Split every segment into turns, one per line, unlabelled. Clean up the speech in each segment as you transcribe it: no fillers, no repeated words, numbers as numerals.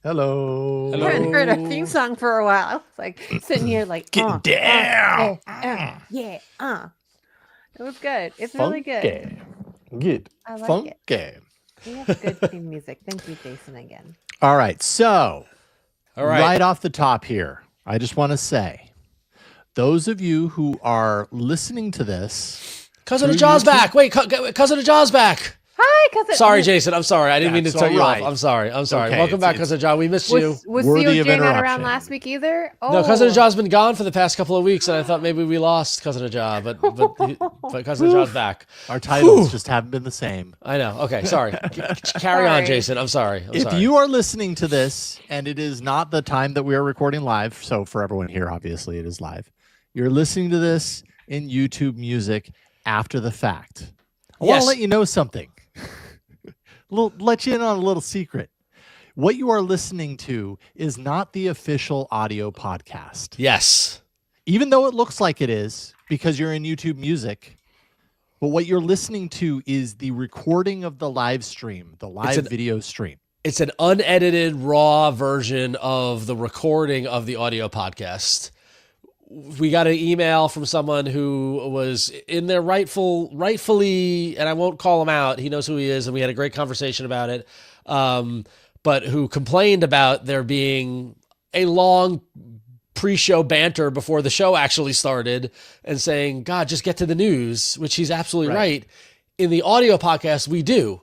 Hello.
I hadn't heard a theme song for a while. I was like sitting here like,
Getting down.
yeah. It was good. It's really good.
Get
I like
funky.
it. We have good theme music. Thank you, Jason, again.
All right. So, right off the top here, I just want to say, those of you who are listening to this,
Cousin of Jaw's back. Wait, Cousin of Jaw's back.
Hi, Cousin.
Sorry, Jason. I'm sorry. I didn't mean to cut you off. I'm sorry.
Okay,
Welcome back, Cousin Jaw. We missed you.
Was COJ not around last week either? Oh.
No, Cousin of Jaw's been gone for the past couple of weeks, and I thought maybe we lost Cousin of Jaw, but Cousin of Jaw's back.
Our titles just haven't been the same.
I know. Okay, sorry. Carry on, Jason. I'm sorry.
If you are listening to this, and it is not the time that we are recording live, so for everyone here, obviously it is live. You're listening to this in YouTube Music after the fact. I want to let you know something. Let you in on a little secret. What you are listening to is not the official audio podcast.
Yes.
Even though it looks like it is because you're in YouTube Music, but what you're listening to is the recording of the live stream, the live video stream.
It's an unedited, raw version of the recording of the audio podcast. We got an email from someone who was in their rightfully, and I won't call him out. He knows who he is, and we had a great conversation about it. But who complained about there being a long pre-show banter before the show actually started, and saying, "God, just get to the news," which he's absolutely right. In the audio podcast, we do.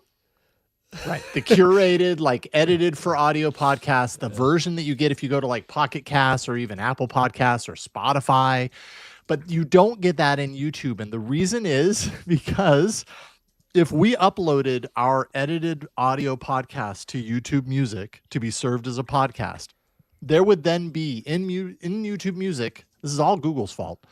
Right. The curated, like edited for audio podcasts, the version that you get if you go to like Pocket Casts or even Apple Podcasts or Spotify, but you don't get that in YouTube. And the reason is because if we uploaded our edited audio podcast to YouTube Music to be served as a podcast, there would then be in YouTube Music, this is all Google's fault.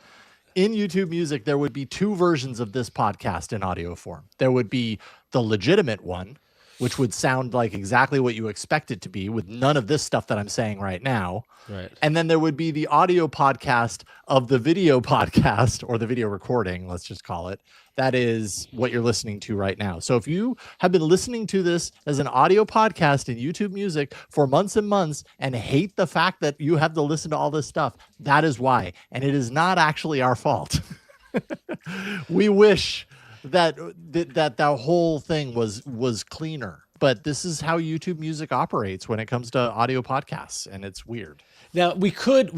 In YouTube Music, there would be two versions of this podcast in audio form. There would be the legitimate one, which would sound like exactly what you expect it to be with none of this stuff that I'm saying right now.
Right.
And then there would be the audio podcast of the video podcast, or the video recording, let's just call it. That is what you're listening to right now. So if you have been listening to this as an audio podcast in YouTube Music for months and months and hate the fact that you have to listen to all this stuff, that is why. And it is not actually our fault. We wish that whole thing was cleaner, but this is how YouTube Music operates when it comes to audio podcasts, and it's weird.
Now we could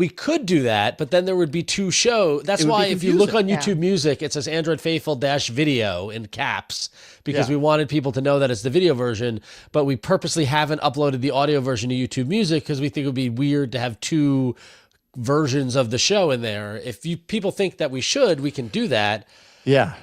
do that, but then there would be two shows. That's why if you look on YouTube Music, it says Android Faithful -video in caps, because we wanted people to know that it's the video version, but we purposely haven't uploaded the audio version to YouTube Music because we think it would be weird to have two versions of the show in there. If people think that we should, we can do that.
Yeah.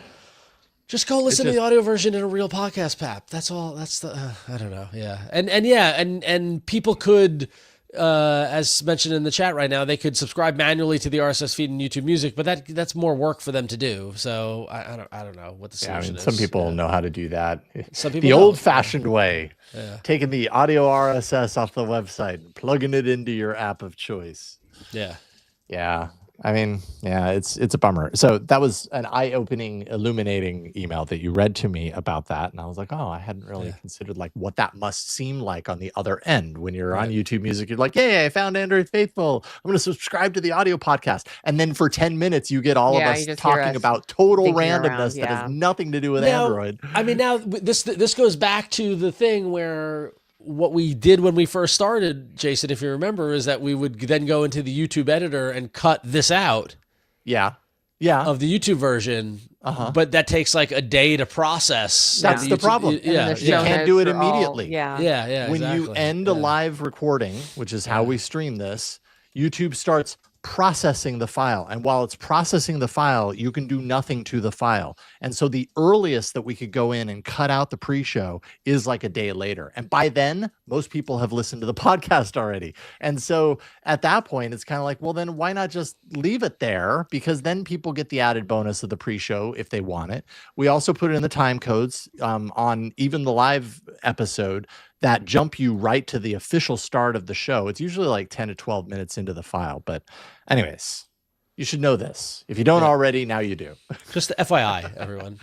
Just go listen to the audio version in a real podcast, Pap. That's all. That's the, I don't know. Yeah. And people could, as mentioned in the chat right now, they could subscribe manually to the RSS feed in YouTube Music, but that's more work for them to do. So I don't know what the solution is.
Some people know how to do that.
Some people
the old-fashioned way, taking the audio RSS off the website and plugging it into your app of choice.
Yeah.
Yeah. I mean, yeah, it's a bummer. So that was an eye-opening, illuminating email that you read to me about that. And I was like, oh, I hadn't really considered like what that must seem like on the other end. When you're on YouTube Music, you're like, hey, I found Android Faithful. I'm going to subscribe to the audio podcast. And then for 10 minutes, you get all of us talking about total randomness that has nothing to do with Android.
I mean, now this goes back to the thing where what we did when we first started, Jason, if you remember, is that we would then go into the YouTube editor and cut this out.
Yeah. Yeah.
Of the YouTube version. But that takes like a day to process.
That's the problem. You can't do it immediately.
Yeah.
When you end a live recording, which is how we stream this, YouTube starts processing the file. And while it's processing the file, you can do nothing to the file. And so the earliest that we could go in and cut out the pre-show is like a day later. And by then, most people have listened to the podcast already. And so at that point, it's kind of like, well, then why not just leave it there? Because then people get the added bonus of the pre-show if they want it. We also put it in the time codes on even the live episode that jump you right to the official start of the show. It's usually like 10 to 12 minutes into the file. But anyways, You should know this. If you don't already, now you do.
Just FYI, everyone.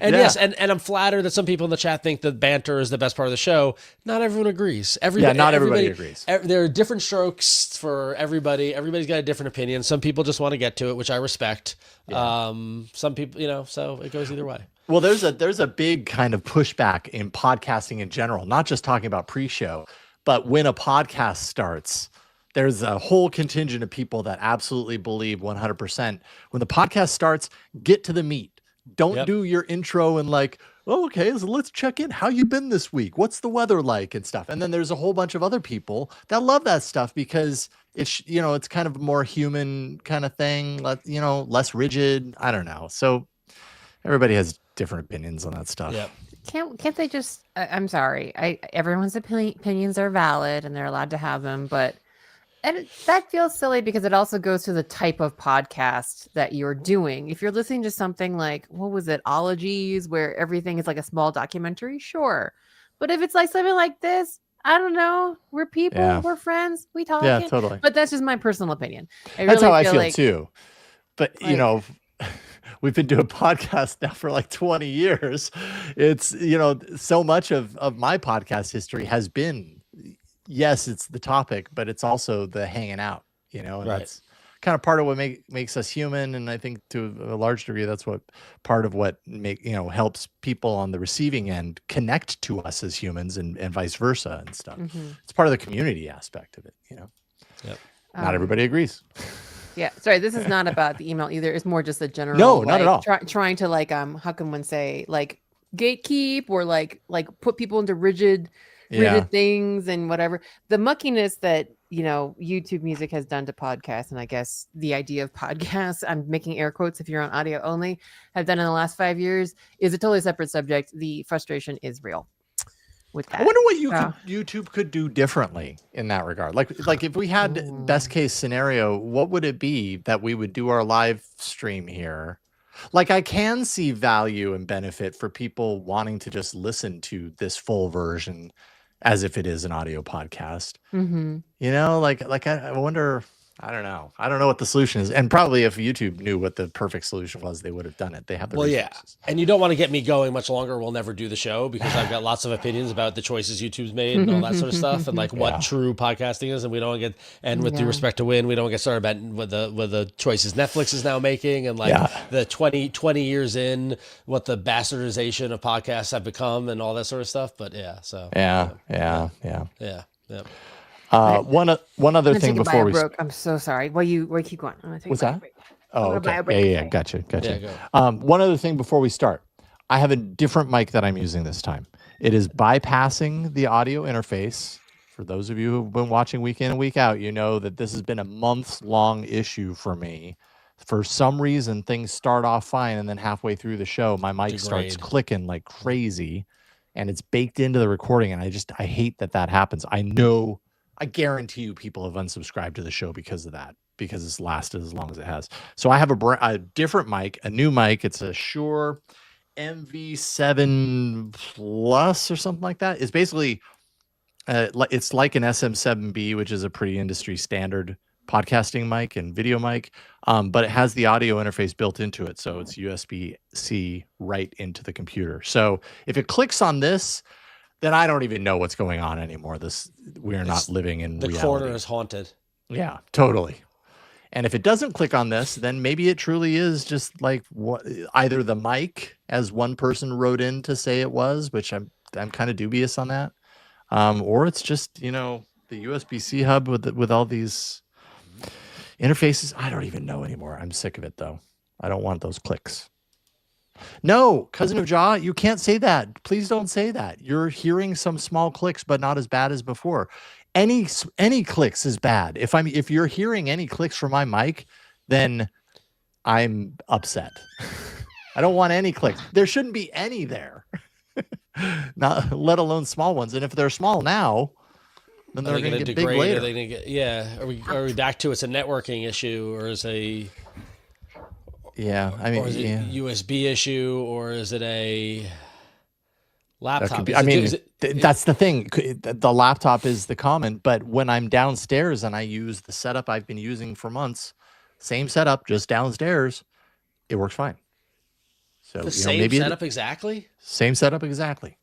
And
Yeah.
yes, and I'm flattered that some people in the chat think that banter is the best part of the show. Not everyone agrees.
Not everybody agrees.
There are different strokes for everybody. Everybody's got a different opinion. Some people just want to get to it, which I respect.
Yeah.
Some people, so it goes either way.
Well, there's a big kind of pushback in podcasting in general, not just talking about pre-show, but when a podcast starts, there's a whole contingent of people that absolutely believe 100% when the podcast starts, get to the meat. Don't do your intro and like, oh, okay, so let's check in. How you been this week? What's the weather like and stuff? And then there's a whole bunch of other people that love that stuff because it's, it's kind of a more human kind of thing, less rigid. I don't know. So everybody has different opinions on that stuff.
Yeah.
Can't they just? I'm sorry. Everyone's opinions are valid and they're allowed to have them, but that feels silly because it also goes to the type of podcast that you're doing. If you're listening to something like, what was it, Ologies, where everything is like a small documentary, sure. But if it's like something like this, I don't know. We're people, we're friends, we talk.
Yeah, totally.
But that's just my personal opinion.
That's how I feel too. But we've been doing podcasts now for like 20 years. It's, so much of my podcast history has been, yes, it's the topic, but it's also the hanging out, and that's kind of part of what makes us human. And I think to a large degree, that's what part of what helps people on the receiving end connect to us as humans and vice versa and stuff. Mm-hmm. It's part of the community aspect of it,
Yep.
Not everybody agrees.
Yeah, sorry, this is not about the email either. It's more just a general.
No, not at all.
Trying to how can one say gatekeep or put people into rigid things and whatever. The muckiness that YouTube Music has done to podcasts, and I guess the idea of podcasts, I'm making air quotes if you're on audio only, have done in the last 5 years is a totally separate subject. The frustration is real with that.
I wonder what YouTube could do differently in that regard. Like if we had best case scenario, what would it be that we would do our live stream here? Like I can see value and benefit for people wanting to just listen to this full version as if it is an audio podcast. Mm-hmm. I wonder, I don't know. I don't know what the solution is. And probably if YouTube knew what the perfect solution was, they would have done it. They have the resources.
And you don't want to get me going much longer. We'll never do the show because I've got lots of opinions about the choices YouTube's made and all that sort of stuff and what true podcasting is. And we don't with due respect to Huyen, we don't get started about with the choices Netflix is now making and the 20 years in, what the bastardization of podcasts have become and all that sort of stuff. But yeah.
One other thing before we
I'm so sorry. Well, you keep going. I'm gonna take
what's that?
break.
Oh, okay. Yeah. Gotcha. Yeah, one other thing before we start. I have a different mic that I'm using this time. It is bypassing the audio interface. For those of you who've been watching week in and week out, you know that this has been a months-long issue for me. For some reason, things start off fine, and then halfway through the show, my mic starts clicking like crazy, and it's baked into the recording, and I hate that happens. I guarantee you people have unsubscribed to the show because of that, because it's lasted as long as it has. So I have a different mic, a new mic. It's a Shure MV7 Plus or something like that. It's basically, it's like an SM7B, which is a pretty industry standard podcasting mic and video mic, but it has the audio interface built into it. So it's USB-C right into the computer. So if it clicks on this, then I don't even know what's going on anymore. We're not living in reality.
The corner is haunted.
Yeah, totally. And if it doesn't click on this, then maybe it truly is just either the mic, as one person wrote in to say it was, which I'm kind of dubious on that, or it's just the USB-C hub with all these interfaces. I don't even know anymore. I'm sick of it though. I don't want those clicks. No, cousin of Jaw, you can't say that. Please don't say that. You're hearing some small clicks, but not as bad as before. Any clicks is bad. If you're hearing any clicks from my mic, then I'm upset. I don't want any clicks. There shouldn't be any there. Not let alone small ones. And if they're small now, then they're going to get big later.
Are they going to get, are we back to it's a networking issue, or is a or is it a USB issue, or is it a laptop?
That's the thing. The laptop is the common, but when I'm downstairs and I use the setup I've been using for months, same setup, just downstairs. It works fine. So
The same
maybe
setup exactly?
Same setup exactly.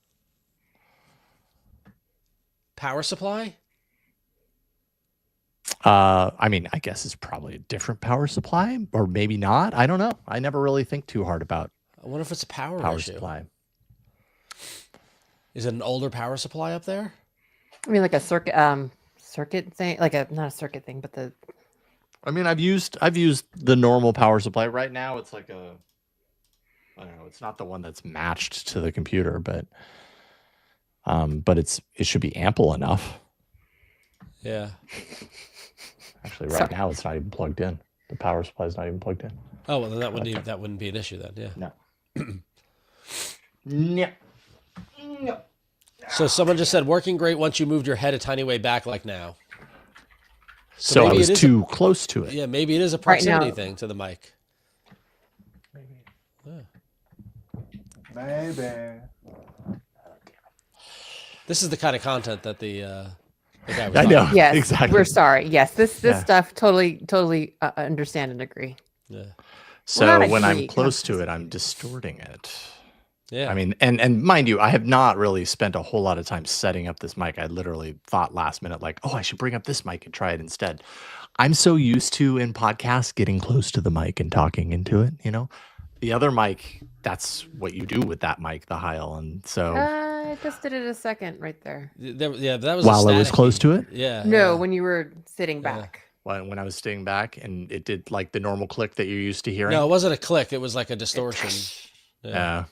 Power supply?
I mean, I guess it's probably a different power supply, or maybe not. I don't know. I never really think too hard about
I wonder if it's a power issue.
supply.
Is it an older power supply up there?
I mean, like a circuit thing, like not a circuit thing, but the.
I mean, I've used the normal power supply. Right now, it's like I don't know. It's not the one that's matched to the computer, but it should be ample enough.
Yeah.
Actually, right now it's not even plugged in. The power supply is not even plugged in.
Oh well, then that wouldn't be an issue then. Yeah.
No. No.
So someone just said working great once you moved your head a tiny way back, like now.
So I was too close to it.
Yeah, maybe it is a proximity thing to the mic.
Maybe.
This is the kind of content that the guy was
I know.
Yes,
exactly.
We're sorry. Yes, this stuff totally understand and agree.
Yeah.
So when I'm close to it, I'm distorting it.
Yeah.
I mean, and mind you, I have not really spent a whole lot of time setting up this mic. I literally thought last minute, like, oh, I should bring up this mic and try it instead. I'm so used to in podcasts getting close to the mic and talking into it. The other mic, that's what you do with that mic, the Howell, and so.
I just did it a second right there.
Yeah, that was
while I was close to it.
Yeah.
No, when you were sitting back.
When I was sitting back, and it did like the normal click that you're used to hearing.
No, it wasn't a click. It was like a distortion.
Yeah.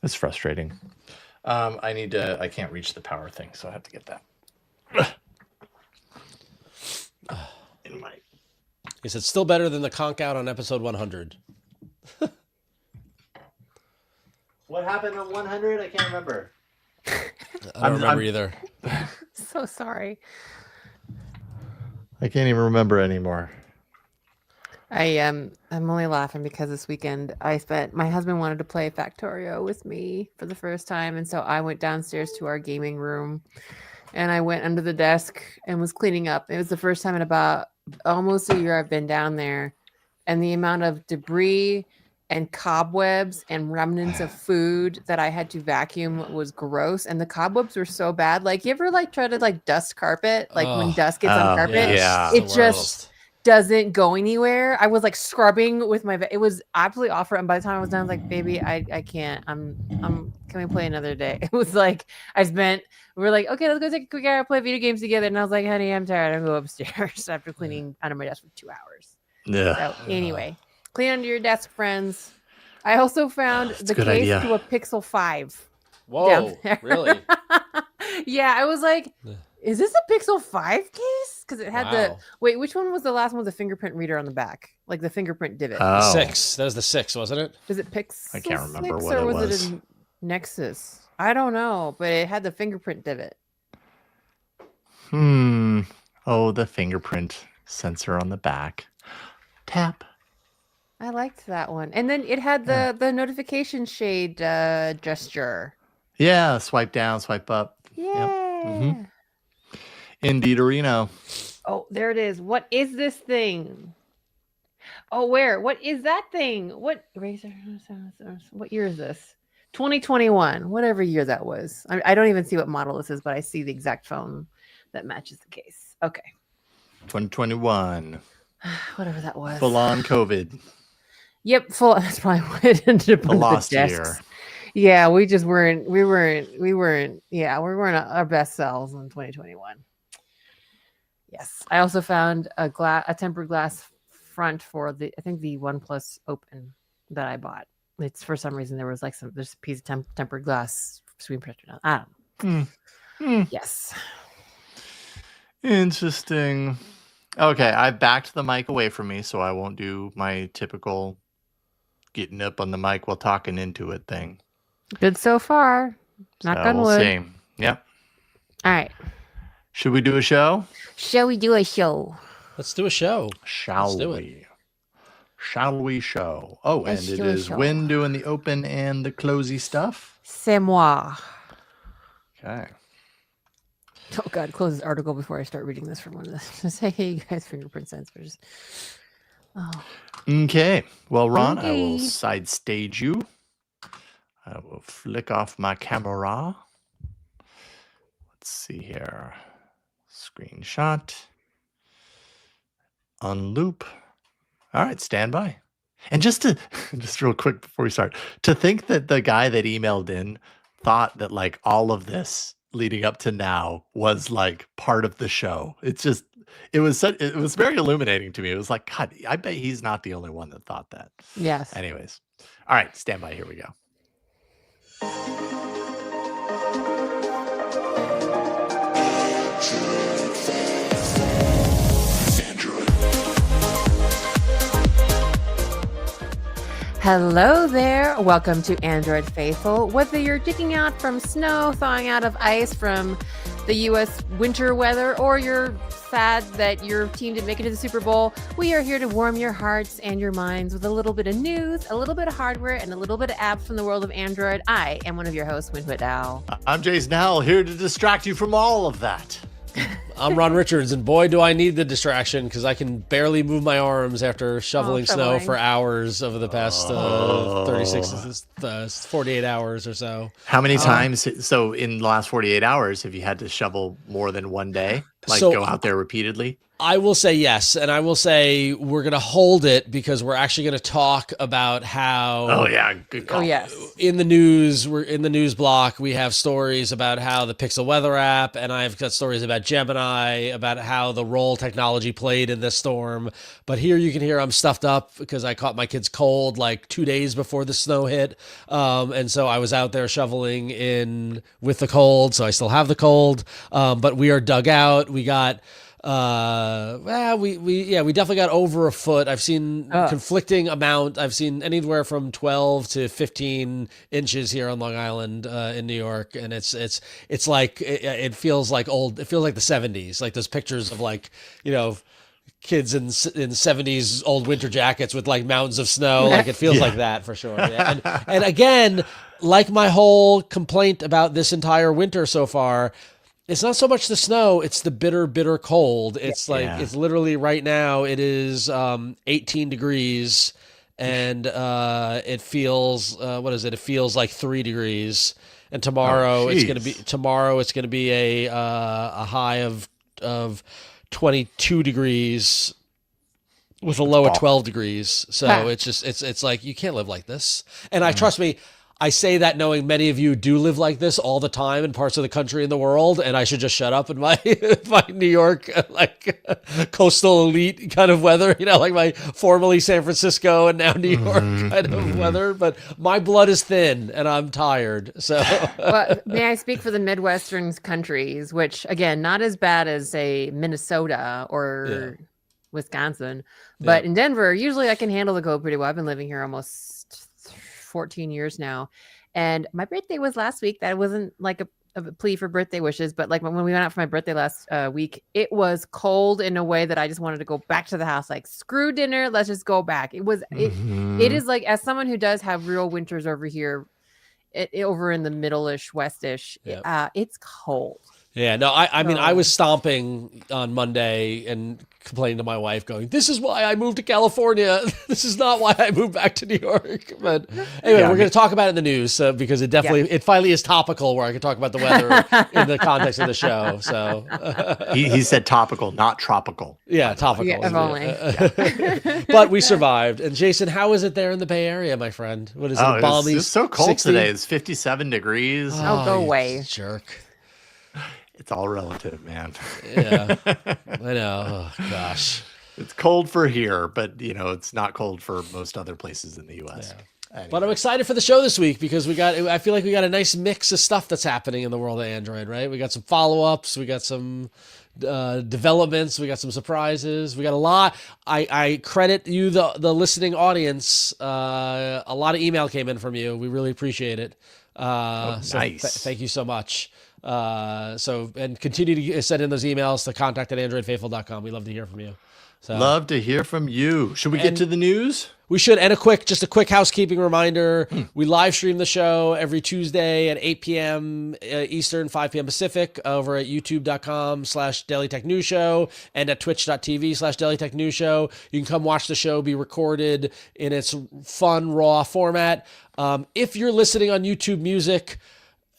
It's frustrating. I can't reach the power thing, so I have to get that. In my.
He said, still better than the conk out on episode 100.
What happened on 100? I can't remember.
I don't remember either.
So sorry.
I can't even remember anymore.
I'm only laughing because this weekend my husband wanted to play Factorio with me for the first time, and so I went downstairs to our gaming room and I went under the desk and was cleaning up. It was the first time in about almost a year I've been down there, and the amount of debris and cobwebs and remnants of food that I had to vacuum was gross. And the cobwebs were so bad. Like, you ever try to dust carpet? Like when dust gets on carpet, it just doesn't go anywhere. I was scrubbing with it was absolutely awful. And by the time I was done, I was like, baby, I can't. Can we play another day? It was like we were like, okay, let's go take a quick hour, play video games together. And I was like, honey, I'm tired. I'm going to go upstairs after cleaning under my desk for 2 hours.
Yeah.
So anyway, clean under your desk, friends. I also found the case
idea.
to a Pixel 5.
Whoa, really?
Yeah, I was like, is this a Pixel 5 case? Because it had which one was the last one with the fingerprint reader on the back? Like the fingerprint divot.
Oh.
6. That was the 6, wasn't it?
Is it Pixel?
I can't remember
6,
what
or
it
was
was.
it a Nexus? I don't know, but it had the fingerprint divot.
Oh, the fingerprint sensor on the back. Tap.
I liked that one. And then it had the notification shade gesture.
Yeah, swipe down, swipe up.
Yeah.
Yep. Indeed-orino.
Oh, there it is. What is this thing? Oh, where? What is that thing? What Razer? What year is this? 2021. Whatever year that was. I don't even see what model this is, but I see the exact phone that matches the case. Okay.
2021.
Whatever that was.
Full on COVID.
Yep, full. That's probably what it ended up
The
on
lost
the desks.
year.
Yeah, we just weren't. We weren't. Yeah, we weren't our best selves in 2021. Yes, I also found a tempered glass front for the OnePlus Open that I bought. It's for some reason there's a piece of tempered glass screen protector. I don't know. Yes.
Interesting. Okay, I backed the mic away from me, so I won't do my typical getting up on the mic while talking into it thing.
Good so far. Knock on wood.
We'll see. Yep.
All right.
Should we do a show?
Shall we do a show?
Let's do a show.
Shall
do
we? Shall we show? Oh, and it
do a
is
show.
Win doing the open and the closey stuff.
C'est moi.
Okay.
Oh God, close this article before I start reading this from one of the. Just say, hey, you guys, fingerprint sensors. Oh.
Okay. Well, Ron, I will
Okay.
side stage you. I will flick off my camera. Let's see here. Screenshot. Unloop. All right, stand by. And just real quick before we start, to think that the guy that emailed in thought that like all of this leading up to now was like part of the show. It was very illuminating to me. It was like, God, I bet he's not the only one that thought that.
Yes.
Anyways. All right, stand by. Here we go.
Hello there. Welcome to Android Faithful. Whether you're digging out from snow, thawing out of ice from the U.S. winter weather, or you're sad that your team didn't make it to the Super Bowl, we are here to warm your hearts and your minds with a little bit of news, a little bit of hardware, and a little bit of apps from the world of Android. I am one of your hosts, Huyen Howell.
I'm Jason Howell, here to distract you from all of that.
I'm Ron Richards, and boy, do I need the distraction because I can barely move my arms after shoveling snow for hours over the past 48 hours or so.
How many times? So in the last 48 hours, have you had to shovel more than one day? Like go out there repeatedly?
I will say yes, and I will say we're going to hold it because we're actually going to talk about how.
Oh yeah, good call.
Oh yes.
In the news, we're in the news block. We have stories about how the Pixel Weather app, and I've got stories about Gemini, about how the roll technology played in this storm. But here you can hear I'm stuffed up because I caught my kids cold like 2 days before the snow hit, and so I was out there shoveling in with the cold. So I still have the cold, but we are dug out. We got. We definitely got over a foot. I've seen conflicting amount. I've seen anywhere from 12 to 15 inches here on Long Island, in New York. And it's like, it feels like old, it feels like the 70s, like those pictures of like, kids in 70s old winter jackets with like mountains of snow. Like it feels like that for sure. Yeah. And again, like my whole complaint about this entire winter so far, it's not so much the snow, it's the bitter, bitter cold. It's it's literally right now, it is 18 degrees and it feels, it feels like 3 degrees. And tomorrow it's going to be a high of 22 degrees with a low of 12 degrees. So it's like, you can't live like this. And trust me, I say that knowing many of you do live like this all the time in parts of the country and the world, and I should just shut up in my my New York like coastal elite kind of weather, like my formerly San Francisco and now New York kind of weather. But my blood is thin and I'm tired. So,
well, may I speak for the Midwestern countries, which again, not as bad as say Minnesota or Wisconsin, but in Denver, usually I can handle the cold pretty well. I've been living here almost 14 years now, and my birthday was last week. That wasn't like a plea for birthday wishes, but like when we went out for my birthday last week, it was cold in a way that I just wanted to go back to the house. Like, screw dinner, let's just go back. It is like, as someone who does have real winters over here, over in the middle-ish, westish, it's cold.
Yeah, no, I mean, I was stomping on Monday and complaining to my wife going, this is why I moved to California. This is not why I moved back to New York. But anyway, we're going to talk about it in the news because it finally is topical where I can talk about the weather in the context of the show. So
he said topical, not tropical.
Yeah, topical.
Yeah, if only.
But we survived. And Jason, how is it there in the Bay Area, my friend? What is it? Balmy?
It's so cold
60?
today. It's 57 degrees.
Oh, go away.
Jerk.
It's all relative, man.
Yeah, I know. Oh, gosh.
It's cold for here, but, it's not cold for most other places in the U.S.
Yeah.
Anyway.
But I'm excited for the show this week because I feel like we got a nice mix of stuff that's happening in the world of Android, right? We got some follow-ups. We got some developments. We got some surprises. We got a lot. I credit you, the listening audience. A lot of email came in from you. We really appreciate it.
Nice.
So thank you so much. And continue to send in those emails to contact@androidfaithful.com. We love to hear from you. So
Love to hear from you. Should we get to the news?
we should. And just a quick housekeeping reminder. We live stream the show every Tuesday at 8 p.m. Eastern, 5 p.m. Pacific over at youtube.com/Daily Tech News Show and at twitch.tv/Daily Tech News Show. You can come watch the show be recorded in its fun, raw format. If you're listening on YouTube Music,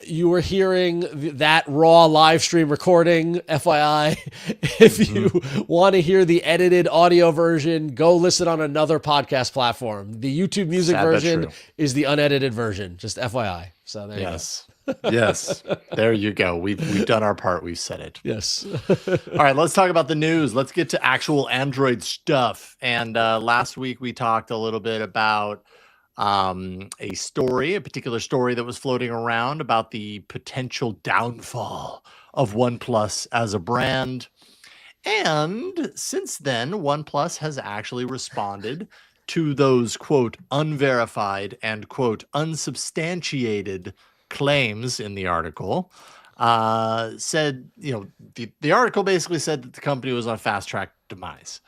you are hearing that raw live stream recording, FYI. If you want to hear the edited audio version, go listen on another podcast platform. The YouTube Music version is the unedited version, just FYI. So there you go.
Yes. There you go. We've done our part. We've said it.
Yes.
All right, let's talk about the news. Let's get to actual Android stuff. And last week we talked a little bit about a particular story that was floating around about the potential downfall of OnePlus as a brand. And since then, OnePlus has actually responded to those, quote, unverified and, quote, unsubstantiated claims in the article. Said, the article basically said that the company was on a fast track demise.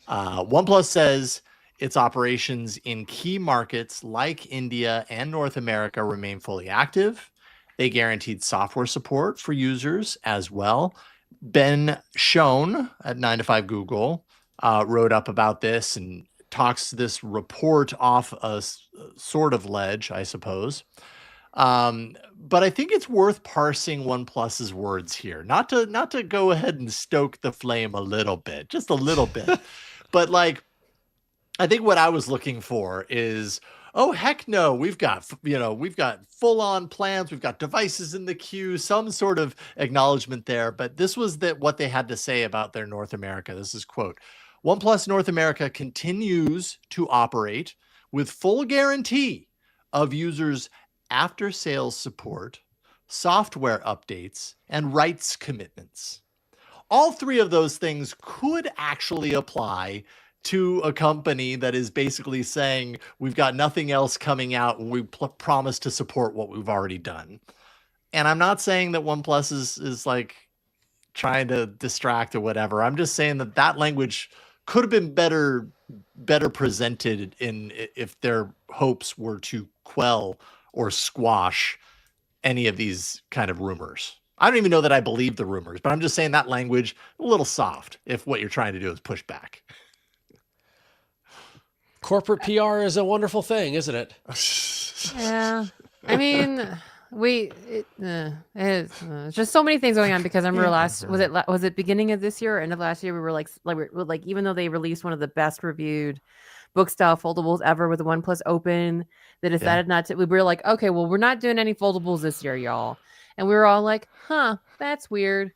OnePlus says its operations in key markets like India and North America remain fully active. They guaranteed software support for users as well. Ben Schoen at 9 to 5 Google wrote up about this and talks this report off a sort of ledge, I suppose. But I think it's worth parsing OnePlus's words here, not to go ahead and stoke the flame a little bit, just a little bit, but I think what I was looking for is, oh, heck no, we've got full on plans. We've got devices in the queue, some sort of acknowledgement there. But this was what they had to say about their North America. This is, quote, OnePlus North America continues to operate with full guarantee of users' after sales support, software updates, and rights commitments. All three of those things could actually apply to a company that is basically saying we've got nothing else coming out and we promise to support what we've already done. And I'm not saying that OnePlus is like trying to distract or whatever. I'm just saying that language could have been better presented if their hopes were to quell or squash any of these kind of rumors. I don't even know that I believe the rumors, but I'm just saying that language a little soft if what you're trying to do is push back.
Corporate PR is a wonderful thing, isn't it?
Yeah. I mean, it's just so many things going on because I remember was it beginning of this year or end of last year? We were like, even though they released one of the best reviewed book style foldables ever with the OnePlus Open, they decided not to. We were like, okay, well, we're not doing any foldables this year, y'all. And we were all like, huh, that's weird.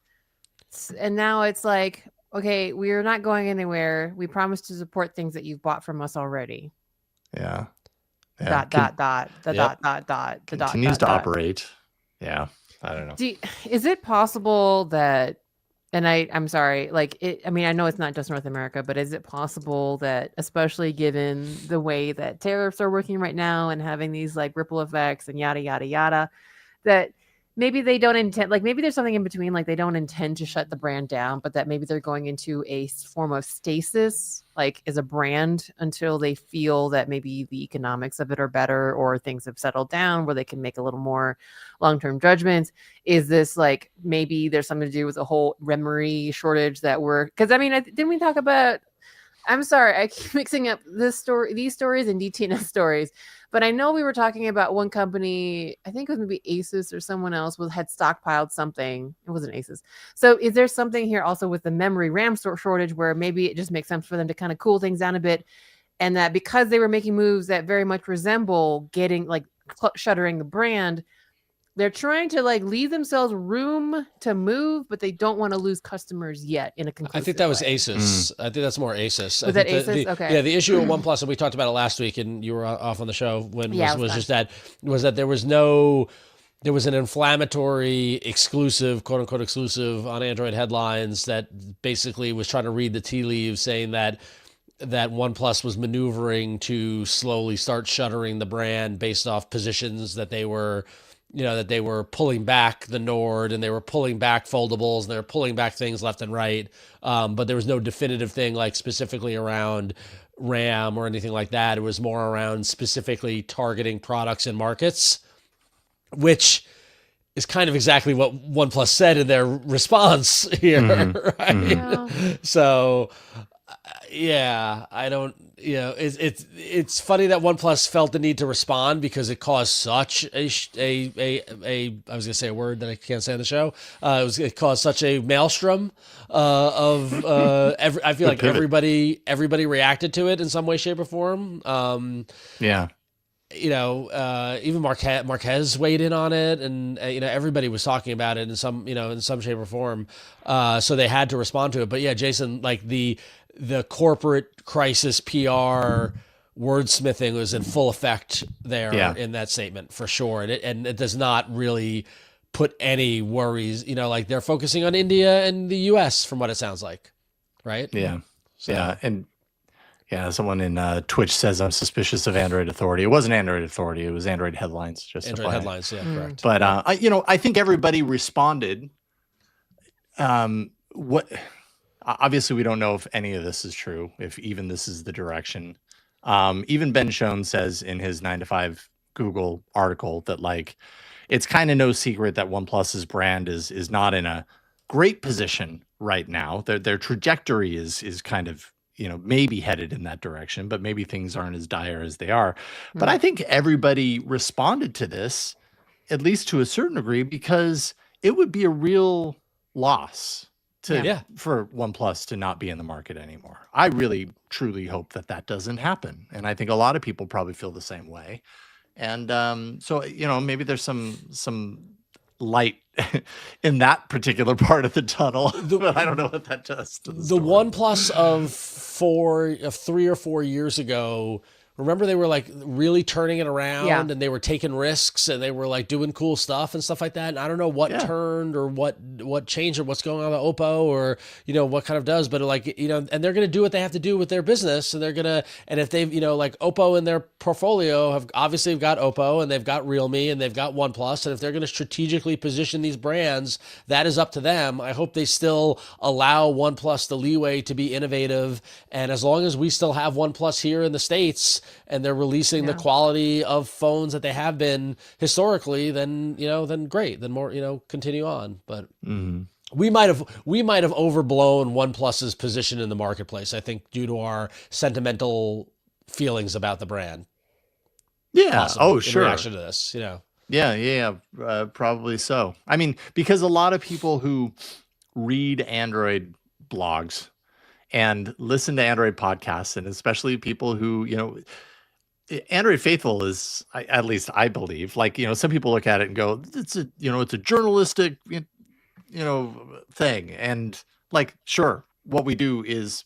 And now it's like, okay, we're not going anywhere. We promise to support things that you've bought from us already.
Yeah.
Continues
to operate. Yeah. I don't know.
Is it possible that, and I'm sorry, I know it's not just North America, but is it possible that, especially given the way that tariffs are working right now and having these like ripple effects and yada, yada, yada, that maybe they don't intend, maybe there's something in between, they don't intend to shut the brand down, but that maybe they're going into a form of stasis, as a brand until they feel that maybe the economics of it are better or things have settled down where they can make a little more long-term judgments. Is this maybe there's something to do with the whole memory shortage because didn't we talk about, I'm sorry, I keep mixing up these stories and DTNS stories, but I know we were talking about one company, I think it was maybe Asus or someone else had stockpiled something. It wasn't Asus. So is there something here also with the memory RAM shortage where maybe it just makes sense for them to kind of cool things down a bit, and that because they were making moves that very much resemble getting shuttering the brand, they're trying to leave themselves room to move, but they don't want to lose customers yet in a conclusive
I think that was
way.
Asus. I think that's more Asus.
Was that Asus? Okay.
Yeah, the issue with OnePlus, and we talked about it last week, and you were off on the show when was that there was an inflammatory exclusive, quote unquote exclusive on Android headlines that basically was trying to read the tea leaves, saying that OnePlus was maneuvering to slowly start shuttering the brand based off positions that they were that they were pulling back the Nord and they were pulling back foldables and they were pulling back things left and right. But there was no definitive thing like specifically around RAM or anything like that. It was more around specifically targeting products and markets, which is kind of exactly what OnePlus said in their response here, right?
Yeah.
So, I don't. It's funny that OnePlus felt the need to respond because it caused such a I was gonna say a word that I can't say on the show. It caused such a maelstrom of I feel like everybody reacted to it in some way, shape, or form. Even Marquez weighed in on it, and everybody was talking about it in some shape or form. So they had to respond to it. But yeah, Jason, like the corporate crisis PR wordsmithing was in full effect there in that statement for sure, and it does not really put any worries. Like they're focusing on India and the U.S. from what it sounds like, right?
Yeah, and. Yeah, someone in Twitch says I'm suspicious of Android Authority. It wasn't Android Authority; it was Android Headlines. Just
Android Headlines, yeah, correct.
But I think everybody responded. Obviously, we don't know if any of this is true, if even this is the direction. Even Ben Schoen says in his 9 to 5 Google article that like it's kind of no secret that OnePlus's brand is not in a great position right now. Their trajectory is kind of maybe headed in that direction, but maybe things aren't as dire as they are. But I think everybody responded to this, at least to a certain degree, because it would be a real loss for OnePlus to not be in the market anymore. I really, truly hope that doesn't happen. And I think a lot of people probably feel the same way. And so, maybe there's some light in that particular part of the tunnel, but I don't know what that does to the story.
OnePlus of 3 or 4 years ago, remember they were like really turning it around and they were taking risks and they were like doing cool stuff and stuff like that. And I don't know what turned or what changed or what's going on with Oppo or, what kind of does, but like, and they're going to do what they have to do with their business. And and if they've, like Oppo in their portfolio have obviously got Oppo and they've got Realme and they've got OnePlus. And if they're going to strategically position these brands, that is up to them. I hope they still allow OnePlus the leeway to be innovative. And as long as we still have OnePlus here in the States, and they're releasing the quality of phones that they have been historically, then great, then more, continue on. But we might have overblown OnePlus's position in the marketplace, I think, due to our sentimental feelings about the brand.
Yeah.
Possibly,
sure.
In reaction to this,
Yeah. Probably so. I mean, because a lot of people who read Android blogs and listen to Android podcasts, and especially people who, Android faithful is, at least I believe, like, some people look at it and go, it's a journalistic, thing. And like, sure, what we do is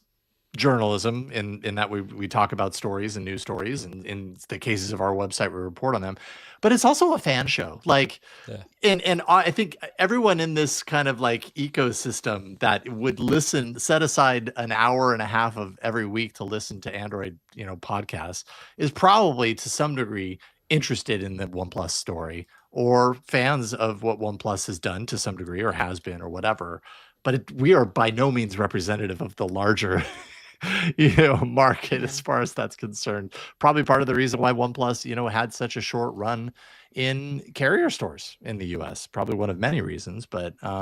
journalism in that we talk about stories and news stories, and in the cases of our website, we report on them, but it's also a fan show. Like, and I think everyone in this kind of like ecosystem that would set aside an hour and a half of every week to listen to Android, podcasts is probably to some degree interested in the OnePlus story or fans of what OnePlus has done to some degree or has been or whatever. But we are by no means representative of the larger market as far as that's concerned. Probably part of the reason why OnePlus, had such a short run in carrier stores in the US. Probably one of many reasons, but it's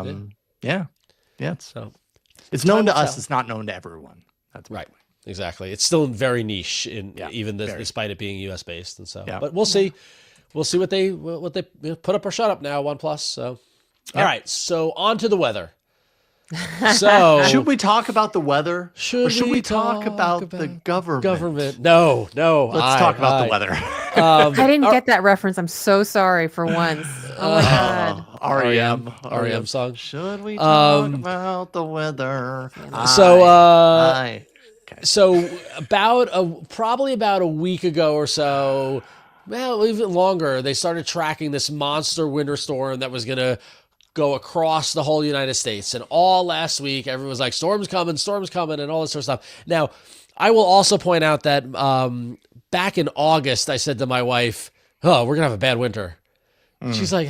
known to us. It's not known to everyone. That's
right. Exactly. It's still very niche despite it being US based. And so, but we'll see. We'll see what they put up or shut up now, OnePlus. So, all right. So on to the weather. So
should we talk about the weather? Or should we talk about the government?
No.
Let's talk about the weather.
I didn't get that reference. I'm so sorry for once. Oh my God.
REM song.
Should we talk about the weather?
So probably about a week ago or so, well, even longer, they started tracking this monster winter storm that was going to go across the whole United States. And all last week, everyone was like, storm's coming, and all this sort of stuff. Now, I will also point out that back in August, I said to my wife, we're going to have a bad winter. She's like,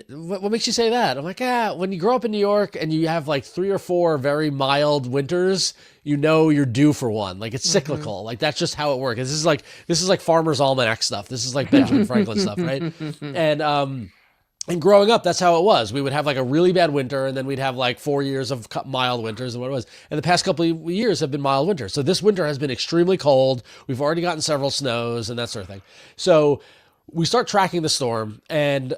what makes you say that? I'm like, when you grow up in New York and you have like 3 or 4 very mild winters, you know you're due for one. Like it's cyclical. Like that's just how it works. This is like Farmer's Almanac stuff. This is like Benjamin Franklin stuff, right? And growing up, that's how it was. We would have like a really bad winter, and then we'd have like 4 years of mild winters, and what it was. And the past couple of years have been mild winters. So this winter has been extremely cold. We've already gotten several snows and that sort of thing. So we start tracking the storm, and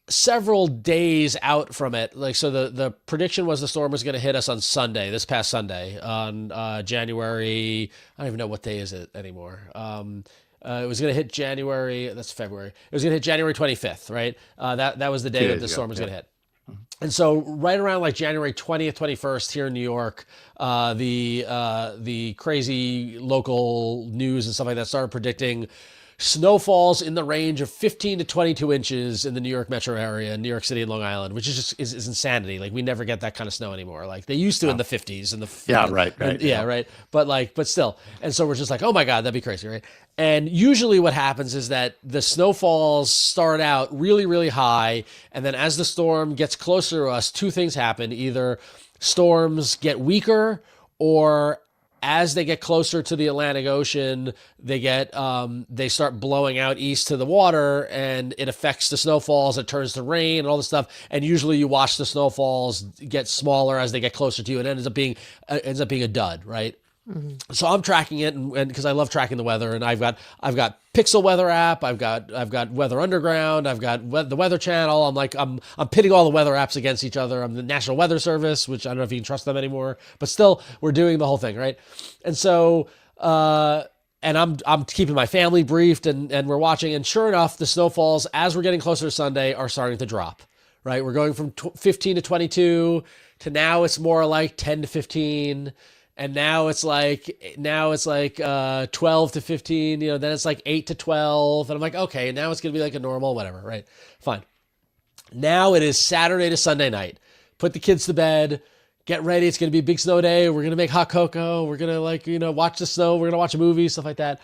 several days out from it, like, so the prediction was the storm was going to hit us on Sunday, this past Sunday, on January, I don't even know what day is it anymore. It was going to hit January, that's February. It was going to hit January 25th, right? That was the day that the storm was going to hit. And so right around like January 20th, 21st here in New York, the crazy local news and stuff like that started predicting snowfalls in the range of 15 to 22 inches in the New York metro area, New York City and Long Island, which is just is insanity. Like we never get that kind of snow anymore. Like they used to in the 50s and right. But still. And so we're just like, oh my God, that'd be crazy, right? And usually what happens is that the snowfalls start out really, really high. And then as the storm gets closer to us, 2 things happen. Either storms get weaker, or as they get closer to the Atlantic Ocean, they start blowing out east to the water, and it affects the snowfalls. It turns to rain and all this stuff. And usually you watch the snowfalls get smaller as they get closer to you, and it ends up being a dud, right? Mm-hmm. So I'm tracking it, and because I love tracking the weather, and I've got Pixel Weather app, I've got Weather Underground, I've got the Weather Channel. I'm pitting all the weather apps against each other. I'm the National Weather Service, which I don't know if you can trust them anymore, but still we're doing the whole thing, right? And so and I'm keeping my family briefed, and we're watching, and sure enough, the snowfalls as we're getting closer to Sunday are starting to drop. Right, we're going from 15 to 22 to now it's more like 10 to 15. And now it's like 12 to 15, then it's like 8 to 12. And I'm like, okay, now it's going to be like a normal, whatever, right? Fine. Now it is Saturday to Sunday night. Put the kids to bed, get ready. It's going to be a big snow day. We're going to make hot cocoa. We're going to watch the snow. We're going to watch a movie, stuff like that.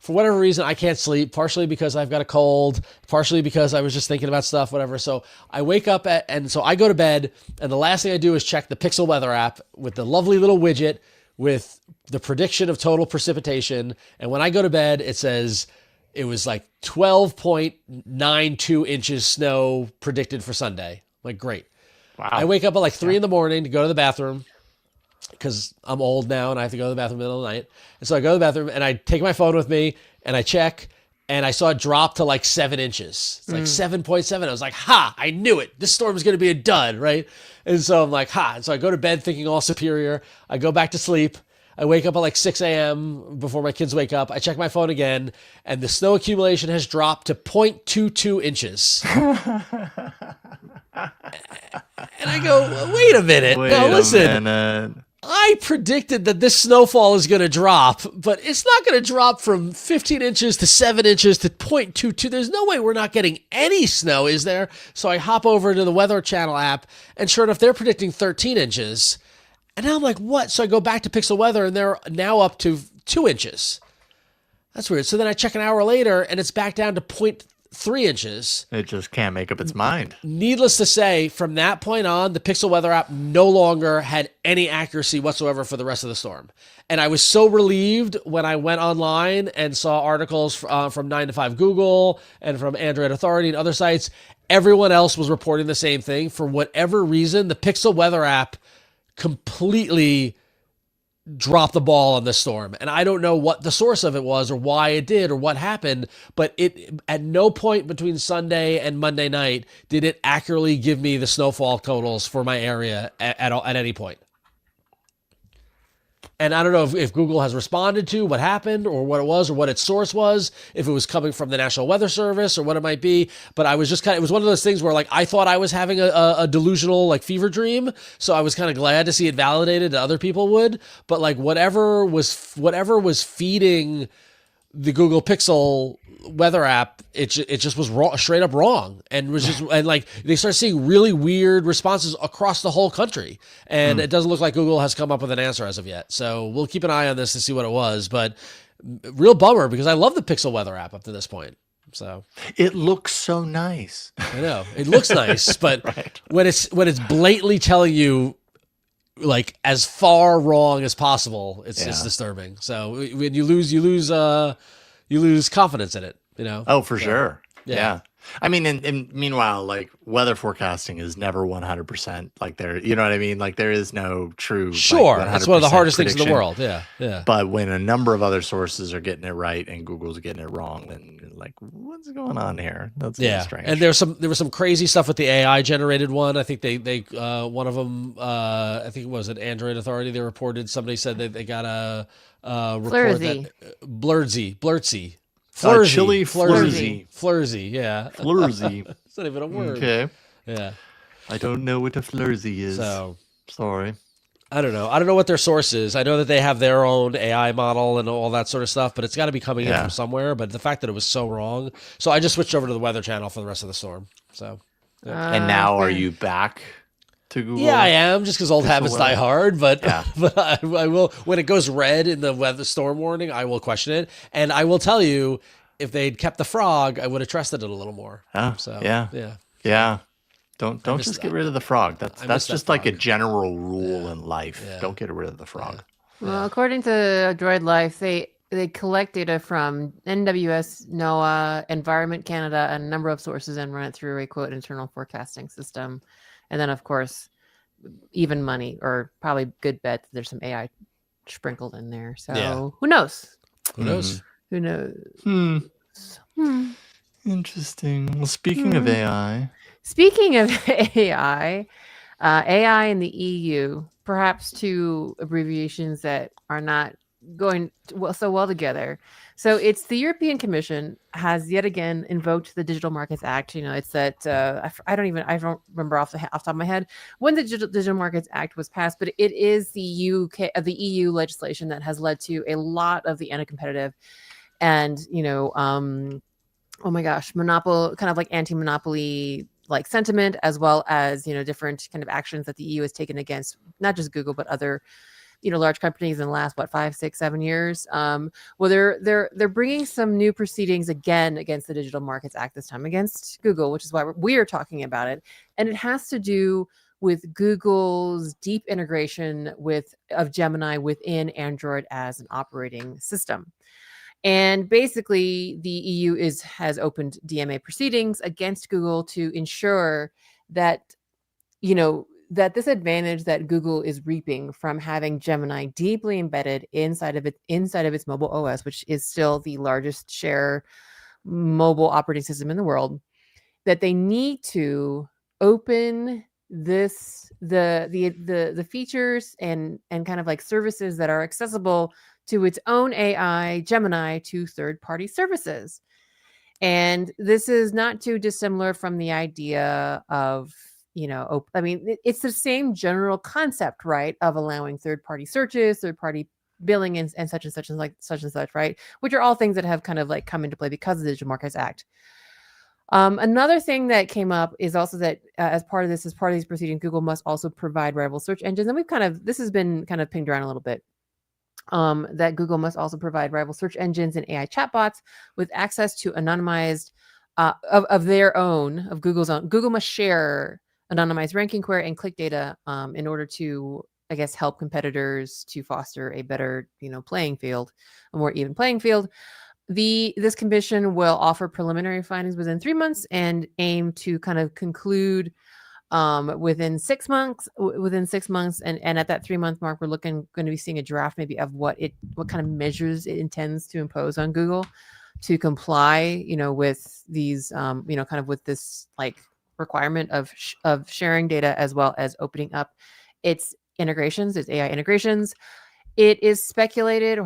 For whatever reason, I can't sleep, partially because I've got a cold, partially because I was just thinking about stuff, whatever. So I wake up and so I go to bed, and the last thing I do is check the Pixel Weather app with the lovely little widget with the prediction of total precipitation. And when I go to bed, it says it was like 12.92 inches snow predicted for Sunday. I'm like, great. Wow. I wake up at like 3 in the morning to go to the bathroom because I'm old now and I have to go to the bathroom in the middle of the night. And so I go to the bathroom and I take my phone with me and I check, and I saw it drop to like 7 inches. It's like 7.7. I was like, I knew it. This storm is going to be a dud, right? And so I'm like, And so I go to bed thinking all superior. I go back to sleep. I wake up at like 6 a.m. before my kids wake up. I check my phone again, and the snow accumulation has dropped to 0.22 inches. And I go, wait a minute. Listen. I predicted that this snowfall is going to drop, but it's not going to drop from 15 inches to 7 inches to 0.22. There's no way we're not getting any snow, is there? So I hop over to the Weather Channel app, and sure enough, they're predicting 13 inches. And now I'm like, what? So I go back to Pixel Weather, and they're now up to 2 inches. That's weird. So then I check an hour later, and it's back down to 0.3 inches.
It just can't make up its mind.
Needless to say, from that point on, the Pixel Weather app no longer had any accuracy whatsoever for the rest of the storm. And I was so relieved when I went online and saw articles from 9 to 5 Google and from Android Authority and other sites. Everyone else was reporting the same thing. For whatever reason, the Pixel Weather app completely dropped the ball on this storm. And I don't know what the source of it was or why it did or what happened, but it at no point between Sunday and Monday night did it accurately give me the snowfall totals for my area at any point. And I don't know if Google has responded to what happened or what it was or what its source was, if it was coming from the National Weather Service or what it might be. But I was just it was one of those things where like I thought I was having a delusional like fever dream. So I was kind of glad to see it validated that other people would. But like whatever was feeding the Google Pixel weather app, it just was wrong, straight up wrong, and was just and like they start seeing really weird responses across the whole country, and it doesn't look like Google has come up with an answer as of yet. So we'll keep an eye on this to see what it was, but real bummer because I love the Pixel weather app up to this point. So
It looks so nice.
I know it looks nice, but
Right.
when it's blatantly telling you like as far wrong as possible, it's disturbing. So when you lose confidence in it, you know.
Oh, for
So,
sure.
yeah.
Yeah. I mean, and meanwhile, like weather forecasting is never 100%. Like you know what I mean? Like there is no true.
Sure,
like,
that's one of the hardest
prediction.
things in the world. Yeah, yeah.
But when a number of other sources are getting it right and Google's getting it wrong, then you're like, what's going on here? That's a little strange.
And there was some crazy stuff with the AI generated one. I think they one of them I think it was an Android Authority. They reported somebody said that they got a report that Blurtsy.
Chili Flurzy.
Flurzy, yeah.
Flurzy.
It's not even a word.
Okay.
Yeah.
I don't know what a Flurzy is.
So
sorry.
I don't know what their source is. I know that they have their own AI model and all that sort of stuff, but it's got to be coming in from somewhere. But the fact that it was so wrong. So I just switched over to the Weather Channel for the rest of the storm. So. Yeah.
And now are you back to Google?
Yeah, I am, just because old habits die hard. But but I will, when it goes red in the weather storm warning, I will question it. And I will tell you, if they'd kept the frog, I would have trusted it a little more.
Oh,
so
yeah. Don't just get rid of the frog. That's just like a general rule in life.
Yeah.
Don't get rid of the frog.
Yeah. Well, according to Droid Life, they collect data from NWS, NOAA, Environment Canada, and a number of sources and run it through a quote internal forecasting system. And then, of course, even money, or probably good bet there's some AI sprinkled in there. So who knows?
Who knows?
Who knows?
Interesting. Well, speaking of AI.
Speaking of AI, AI in the EU, perhaps two abbreviations that are not going so well together. So it's the European Commission has yet again invoked the Digital Markets Act. You know, it's that I don't remember off the top of my head when the Digital Markets Act was passed, but it is the EU legislation that has led to a lot of the anti-competitive and oh my gosh, kind of like anti-monopoly like sentiment, as well as different kind of actions that the EU has taken against not just Google but other large companies in the last 5, 6, 7 years. Well, they're bringing some new proceedings again against the Digital Markets Act, this time against Google, which is why we're talking about it, and it has to do with Google's deep integration of Gemini within Android as an operating system. And basically, the EU has opened DMA proceedings against Google to ensure that, that this advantage that Google is reaping from having Gemini deeply embedded inside of its mobile OS, which is still the largest share mobile operating system in the world, that they need to open the features and kind of like services that are accessible to its own AI, Gemini, to third-party services. And this is not too dissimilar from the idea of, it's the same general concept, right, of allowing third-party searches, third-party billing, and such and such and like such and such, right, which are all things that have kind of like come into play because of the Digital Markets Act. Another thing that came up is also that as part of these proceedings, Google must also provide rival search engines, and this has been kind of pinged around a little bit. That Google must also provide rival search engines and AI chatbots with access to anonymized of Google's own. Google must share anonymized ranking query and click data in order to, I guess, help competitors to foster a better, playing field, a more even playing field. This commission will offer preliminary findings within 3 months and aim to kind of conclude within 6 months. And at that 3-month mark, we're going to be seeing a draft maybe of what kind of measures it intends to impose on Google to comply, with these, kind of with this like requirement of sharing data, as well as opening up its integrations, its AI integrations. It is speculated,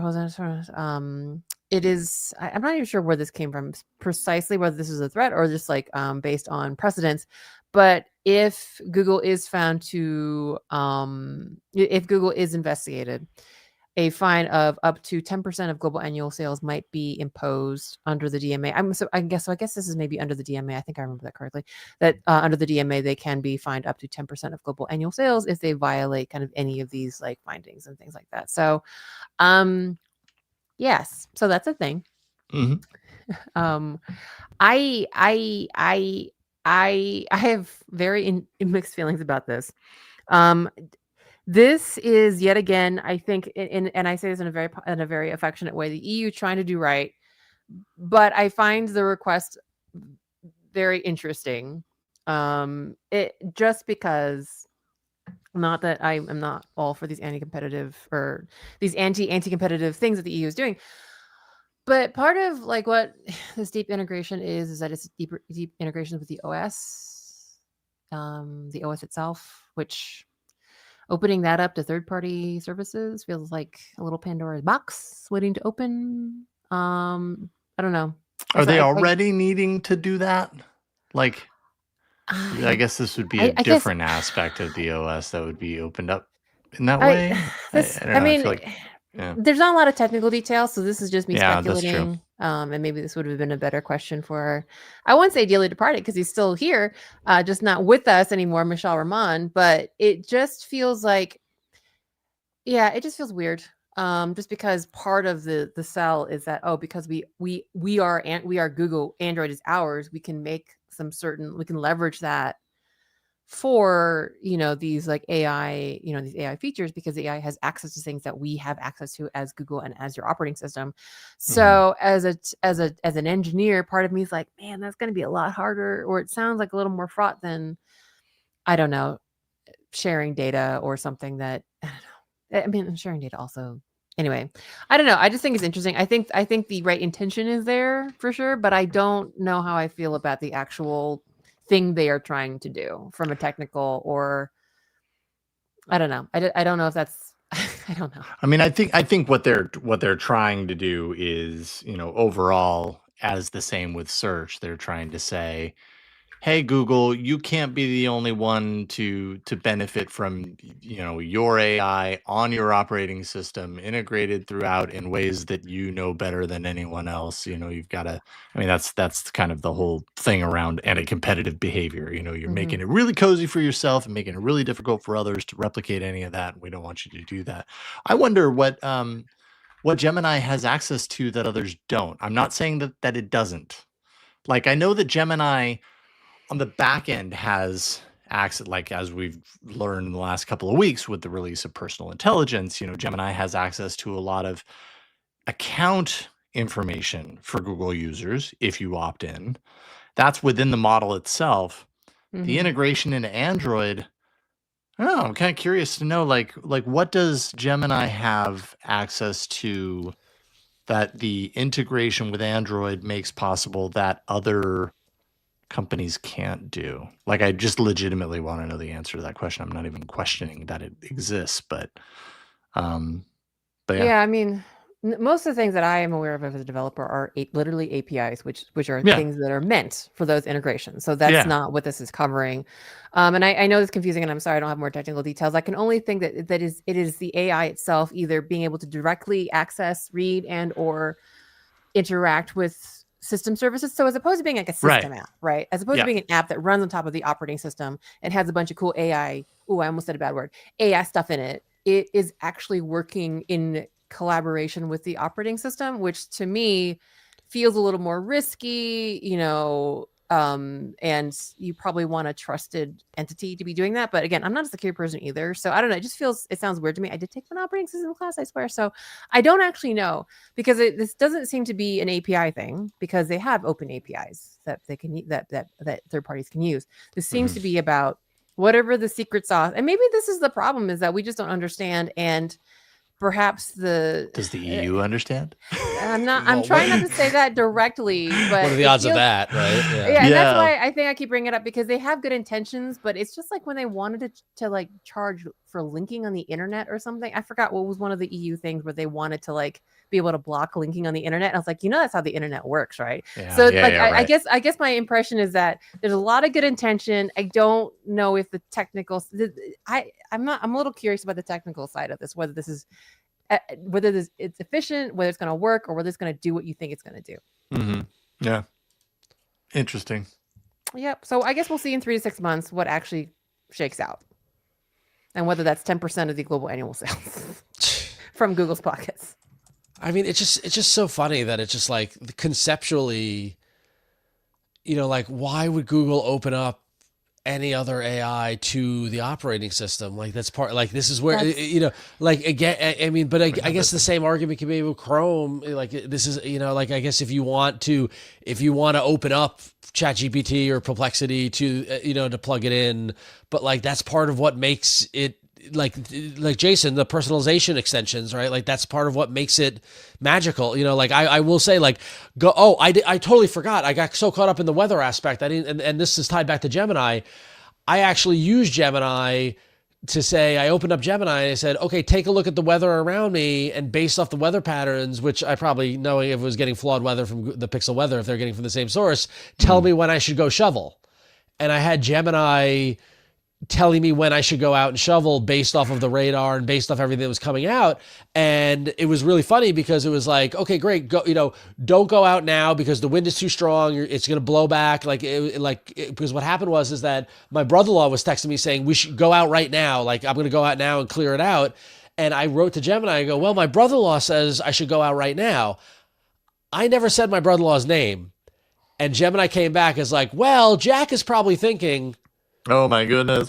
it is, I'm not even sure where this came from precisely, whether this is a threat or just like based on precedents. But if Google is found to, if Google is investigated, a fine of up to 10% of global annual sales might be imposed under the DMA. I guess this is maybe under the DMA. I think I remember that correctly. That under the DMA, they can be fined up to 10% of global annual sales if they violate kind of any of these like findings and things like that. So, yes, so that's a thing.
Mm-hmm.
um, I have very mixed feelings about this. Um, this is yet again, I think, and I say this in a very affectionate way, the EU trying to do right, but I find the request very interesting. It just because, not that I am not all for these anti-competitive or these anti-competitive things that the EU is doing, but part of like what this deep integration is that it's deep integration with the OS itself, which opening that up to third-party services feels like a little Pandora's box waiting to open. I don't know.
Are
So
they already needing to do that? Like, I guess this would be a different aspect of the OS that would be opened up in that way. I don't know. I feel like,
there's not a lot of technical details, so this is just me speculating.
That's true.
And maybe this would have been a better question for, I wouldn't say dearly departed because he's still here, just not with us anymore, Michel Rahman. But it just feels like, it just feels weird. Just because part of the sell is that, because we are Google, Android is ours, we can leverage that for these like AI, these AI features, because the AI has access to things that we have access to as Google and as your operating system. So as an engineer, part of me is like, man, that's going to be a lot harder, or it sounds like a little more fraught than, I don't know, sharing data or something that, I don't know. I mean, sharing data also. Anyway, I don't know. I just think it's interesting. I think the right intention is there for sure, but I don't know how I feel about the actual thing they are trying to do from a technical, or I don't know. I don't know if that's I don't know.
I mean, I think what they're trying to do is, overall, as the same with search, they're trying to say, hey, Google, you can't be the only one to benefit from, your AI on your operating system integrated throughout in ways that you know better than anyone else. You've got to, I mean, that's kind of the whole thing around anti-competitive behavior. You're making it really cozy for yourself and making it really difficult for others to replicate any of that. We don't want you to do that. I wonder what Gemini has access to that others don't. I'm not saying that it doesn't. Like, I know that Gemini on the back end has access, like as we've learned in the last couple of weeks with the release of personal intelligence, Gemini has access to a lot of account information for Google users if you opt in. That's within the model itself. The integration into Android, I don't know, I'm kind of curious to know, like what does Gemini have access to that the integration with Android makes possible that other companies can't do? Like, I just legitimately want to know the answer to that question. I'm not even questioning that it exists, but
yeah, I mean, most of the things that I am aware of as a developer are literally APIs, which are things that are meant for those integrations. So that's not what this is covering. And I know it's confusing, and I'm sorry I don't have more technical details. I can only think that it is the AI itself either being able to directly access, read, and or interact with system services. So as opposed to being like a system app, right? As opposed to being an app that runs on top of the operating system and has a bunch of cool AI, I almost said a bad word, AI stuff in it. It is actually working in collaboration with the operating system, which to me feels a little more risky, and you probably want a trusted entity to be doing that. But again, I'm not a secure person either. So I don't know. It sounds weird to me. I did take an operating system class, I swear. So I don't actually know, because this doesn't seem to be an API thing, because they have open APIs that they can that third parties can use. This seems to be about whatever the secret sauce. And maybe this is the problem, is that we just don't understand. And perhaps does
the EU understand?
I'm trying not to say that directly, but
what are the odds of that, right?
And that's why I think I keep bringing it up, because they have good intentions, but it's just like when they wanted to like charge for linking on the internet or something. I forgot what was one of the EU things where they wanted to like be able to block linking on the internet. And I was like, that's how the internet works, right? I guess my impression is that there's a lot of good intention. I don't know if the technical, I'm a little curious about the technical side of this, whether this is it's efficient, whether it's going to work, or whether it's going to do what you think it's going to do.
Yeah. Interesting.
Yep. So I guess we'll see in 3 to 6 months what actually shakes out, and whether that's 10% of the global annual sales from Google's pockets.
I mean, it's just so funny that it's just like conceptually, like why would Google open up any other AI to the operating system? Like that's part, like this is where, like again, I mean, but I guess the same argument can be with Chrome. Like this is, like, I guess if you want to open up ChatGPT or Perplexity to plug it in, but like, that's part of what makes it, like Jason, the personalization extensions, right? Like that's part of what makes it magical. Like I will say, like, I totally forgot. I got so caught up in the weather aspect. I didn't, and this is tied back to Gemini. I actually used Gemini to say, I opened up Gemini and I said, okay, take a look at the weather around me, and based off the weather patterns, which I probably know if it was getting flawed weather from the Pixel Weather, if they're getting from the same source, tell me when I should go shovel. And I had Gemini telling me when I should go out and shovel based off of the radar and based off everything that was coming out. And it was really funny because it was like, okay, great. Go, don't go out now because the wind is too strong. It's going to blow back. Because what happened is that my brother-in-law was texting me saying we should go out right now. Like, I'm going to go out now and clear it out. And I wrote to Gemini, I go, well, my brother-in-law says I should go out right now. I never said my brother-in-law's name. And Gemini came back as like, well, Jack is probably thinking,
oh my goodness.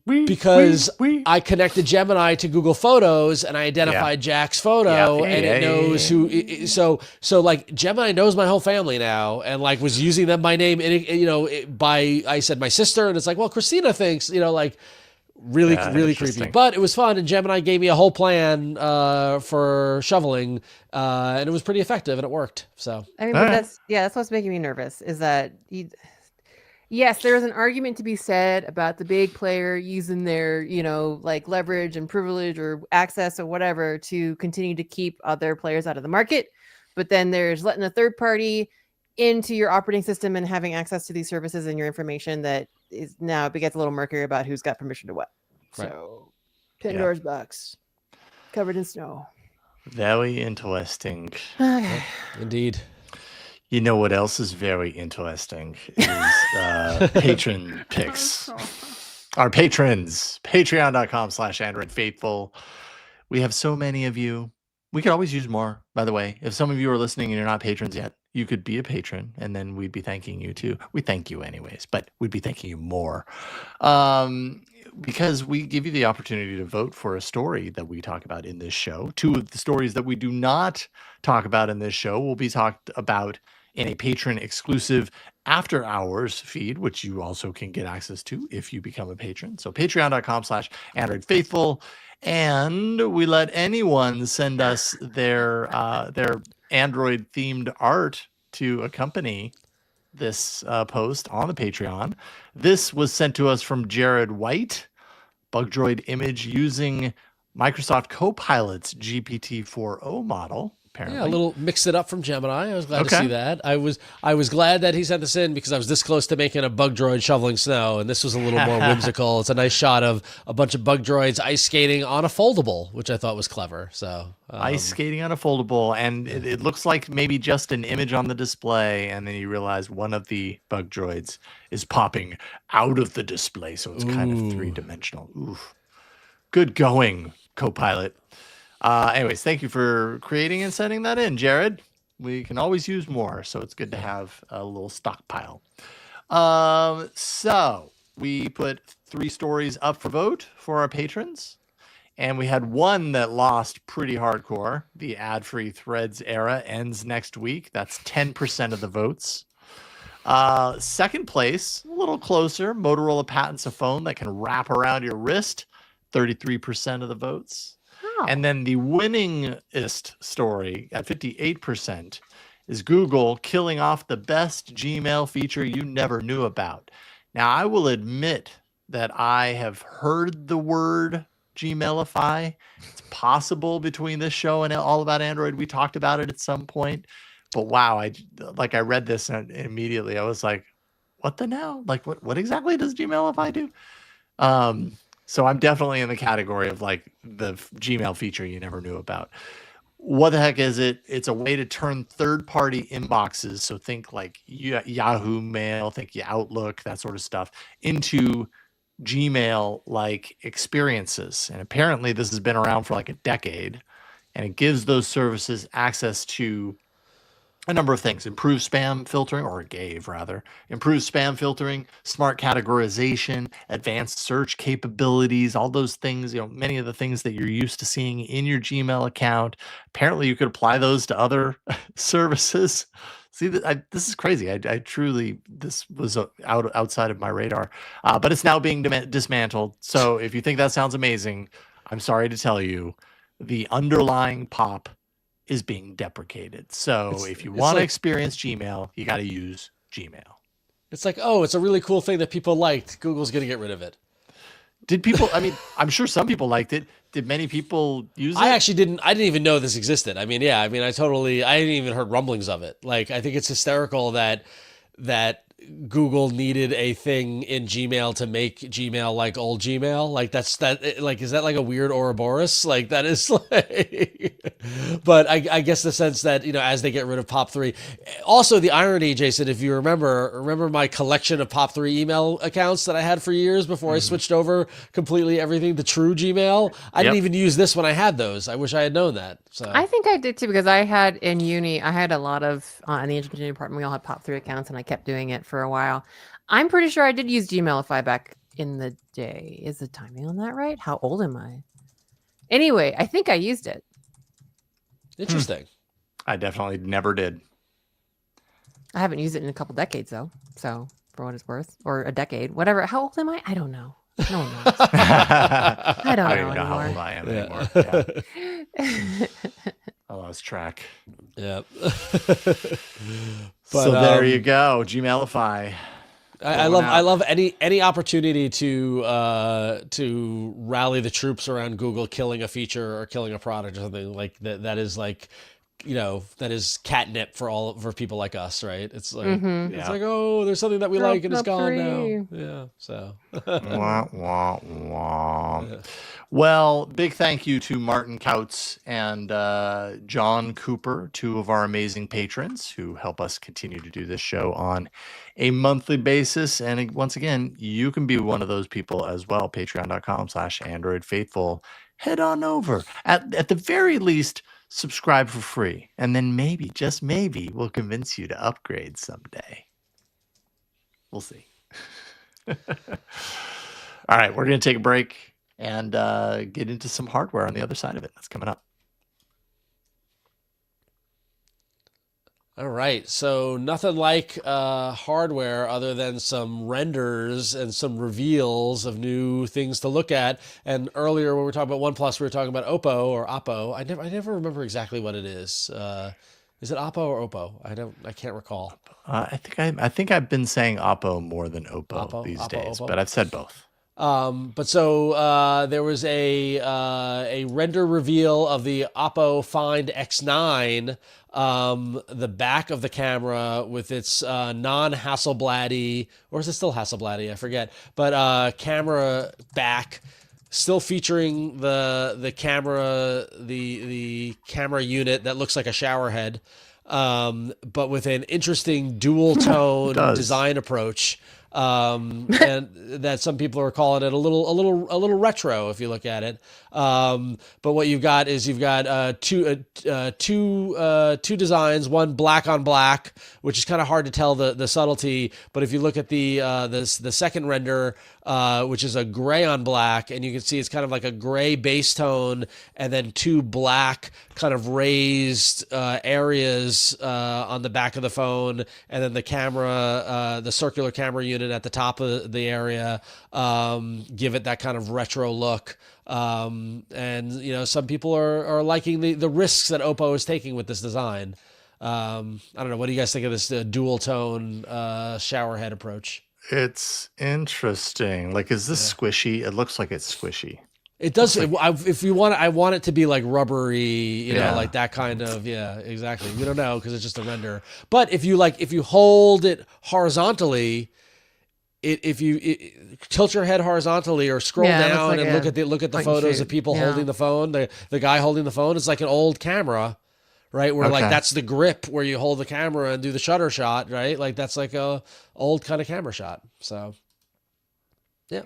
Because I connected Gemini to Google Photos and I identified Jack's photo and it knows who. So like Gemini knows my whole family now and like was using them by name. And I said my sister, and it's like, well, Christina thinks, like really creepy. But it was fun, and Gemini gave me a whole plan for shoveling, and it was pretty effective and it worked. So
I mean, but that's what's making me nervous is that. Yes, there is an argument to be said about the big player using their, like leverage and privilege or access or whatever to continue to keep other players out of the market. But then there's letting a third party into your operating system and having access to these services and your information that is now it gets a little murkier about who's got permission to what. Right. So Pandora's box covered in snow.
Very interesting.
Okay.
Indeed.
You know what else is very interesting is patron picks. Our patrons, patreon.com/AndroidFaithful. We have so many of you. We could always use more, by the way. If some of you are listening and you're not patrons yet, you could be a patron, and then we'd be thanking you too. We thank you anyways, but we'd be thanking you more. Because we give you the opportunity to vote for a story that we talk about in this show. Two of the stories that we do not talk about in this show will be talked about in a patron exclusive after hours feed, which you also can get access to if you become a patron. So patreon.com/AndroidFaithful. And we let anyone send us their Android themed art to accompany this post on the Patreon. This was sent to us from Jared White, bug droid image using Microsoft Copilot's GPT-4o model. Apparently.
Yeah, a little mix it up from Gemini. I was glad to see that. I was glad that he sent this in because I was this close to making a bug droid shoveling snow, and this was a little more whimsical. It's a nice shot of a bunch of bug droids ice skating on a foldable, which I thought was clever. So
ice skating on a foldable, and it looks like maybe just an image on the display, and then you realize one of the bug droids is popping out of the display, so it's kind of three-dimensional. Oof. Good going, Copilot. Anyways, thank you for creating and sending that in, Jared. We can always use more, so it's good to have a little stockpile. So we put 3 stories up for vote for our patrons, and we had one that lost pretty hardcore. The ad-free Threads era ends next week. That's 10% of the votes. Second place, a little closer. Motorola patents a phone that can wrap around your wrist. 33% of the votes. And then the winningest story at 58% is Google killing off the best Gmail feature you never knew about. Now, I will admit that I have heard the word Gmailify. It's possible between this show and All About Android, we talked about it at some point. But wow, I read this and immediately I was like, what the now? Like, what exactly does Gmailify do? So I'm definitely in the category of like the Gmail feature you never knew about. What the heck is it? It's a way to turn third-party inboxes, so think like Yahoo Mail, think Outlook, that sort of stuff, into Gmail-like experiences. And apparently this has been around for like a decade. and it gives those services access to a number of things: improved spam filtering, or it gave rather, improved spam filtering, smart categorization, advanced search capabilities, all those things, many of the things that you're used to seeing in your Gmail account. Apparently you could apply those to other services. See, this is crazy. I truly, this was outside of my radar, but it's now being dismantled. So if you think that sounds amazing, I'm sorry to tell you, the underlying POP is being deprecated. So if you want to experience Gmail, you got to use Gmail.
It's like, oh, it's a really cool thing that people liked. Google's going to get rid of it.
Did people, I mean, I'm sure some people liked it. Did many people use it?
I didn't even know this existed. I mean, I hadn't even heard rumblings of it. Like, I think it's hysterical that Google needed a thing in Gmail to make Gmail like old Gmail. Like is that like a weird Ouroboros? Like that is like, but I guess the sense that, as they get rid of POP3, also the irony, Jason, if you remember my collection of POP3 email accounts that I had for years before I switched over completely everything to true Gmail. I didn't even use this when I had those. I wish I had known that. So
I think I did too, because I had in uni, I had a lot of, in the engineering department, we all had POP3 accounts, and I kept doing it for a while. I'm pretty sure I did use Gmailify back in the day. Is the timing on that right? How old am I? Anyway, I think I used it.
Interesting.
I definitely never did.
I haven't used it in a couple decades though. So for what it's worth, or a decade, whatever. How old am I? I don't know. No one knows. I don't know
even know how old I am anymore. Yeah. I lost track.
Yeah.
So there you go, Gmailify.
I love any opportunity to rally the troops around Google killing a feature or killing a product or something like that. That is like, that is catnip for people like us, right? It's like it's like, oh, there's something that we like and it's gone now. Yeah. So
wah, wah, wah. Yeah. Well, big thank you to Martin Kautz and John Cooper, two of our amazing patrons who help us continue to do this show on a monthly basis. And once again, you can be one of those people as well. Patreon.com/AndroidFaithful. Head on over. At the very least, subscribe for free. And then maybe, just maybe, we'll convince you to upgrade someday. We'll see. All right, we're going to take a break and get into some hardware on the other side of it. That's coming up.
All right, so nothing like hardware other than some renders and some reveals of new things to look at. And earlier when we were talking about OnePlus, we were talking about Oppo. I never remember exactly what it is. Is it Oppo or Oppo? I can't recall.
I think I've been saying Oppo more than Oppo these days, but I've said both.
But so there was a render reveal of the Oppo Find X9, the back of the camera with its non-Hasselbladdy, or is it still Hasselbladdy? I forget. But camera back, still featuring the camera, the camera unit that looks like a shower head, but with an interesting dual tone design approach. And that some people are calling it a little retro if you look at it. But what you've got is two designs, one black on black, which is kind of hard to tell the subtlety. But if you look at the second render, which is a gray on black, and you can see it's kind of like a gray base tone, and then two black kind of raised areas on the back of the phone, and then the camera, the circular camera unit at the top of the area, give it that kind of retro look. And some people are liking the risks that Oppo is taking with this design. I don't know. What do you guys think of this dual tone shower head approach?
It's interesting. Like, is this squishy? It looks like it's squishy.
It does. If you want, I want it to be like rubbery, like that kind of. Yeah, exactly. We don't know because it's just a render. But if you hold it horizontally, if you tilt your head horizontally or scroll down and look at the photos of people holding the phone, the guy holding the phone, it's like an old camera, right? Where like that's the grip where you hold the camera and do the shutter shot, right? Like that's like a old kind of camera shot. So, yeah.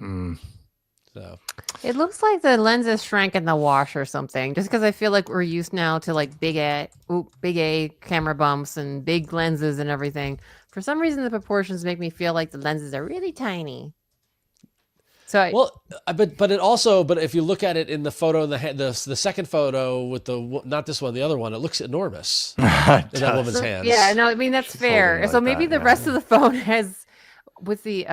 So
It looks like the lenses shrank in the wash or something. Just because I feel like we're used now to like big A camera bumps and big lenses and everything. For some reason, the proportions make me feel like the lenses are really tiny. So
but if you look at it in the photo in the second photo with not this one, the other one, it looks enormous in that woman's hands.
Yeah, no, I mean that's fair.
like
so maybe
that,
the rest of the phone has with the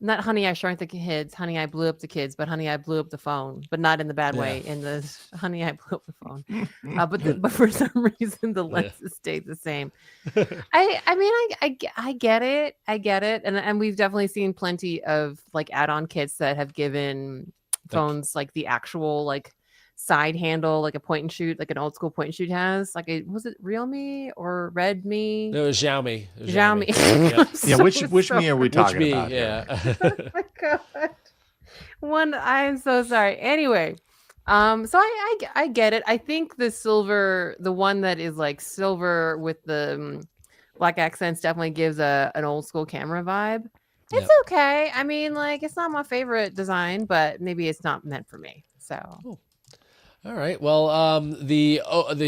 not Honey, I Shrunk the Kids, Honey, I Blew Up the Kids, but Honey, I Blew Up the Phone, but not in the bad way. In the Honey, I Blew Up the Phone, but for some reason the lenses stayed the same. I get it, and we've definitely seen plenty of like add-on kits that have given phones like the actual like side handle, like a point and shoot, like an old school point and shoot has. Like, was it Realme or Redmi?
No, it was Xiaomi.
Yeah, which me are we talking about?
Yeah.
Oh my god. I'm so sorry. Anyway, so I get it. I think the one that is like silver with the black accents definitely gives an old school camera vibe. It's okay. I mean, like, it's not my favorite design, but maybe it's not meant for me. So.
Cool. All right. Well, the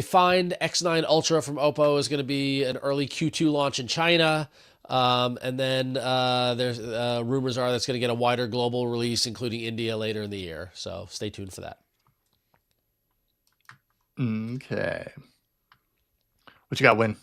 Find X9 Ultra from Oppo is going to be an early Q2 launch in China. And then there's rumors are that's going to get a wider global release, including India later in the year. So stay tuned for that.
Okay. What you got, Win?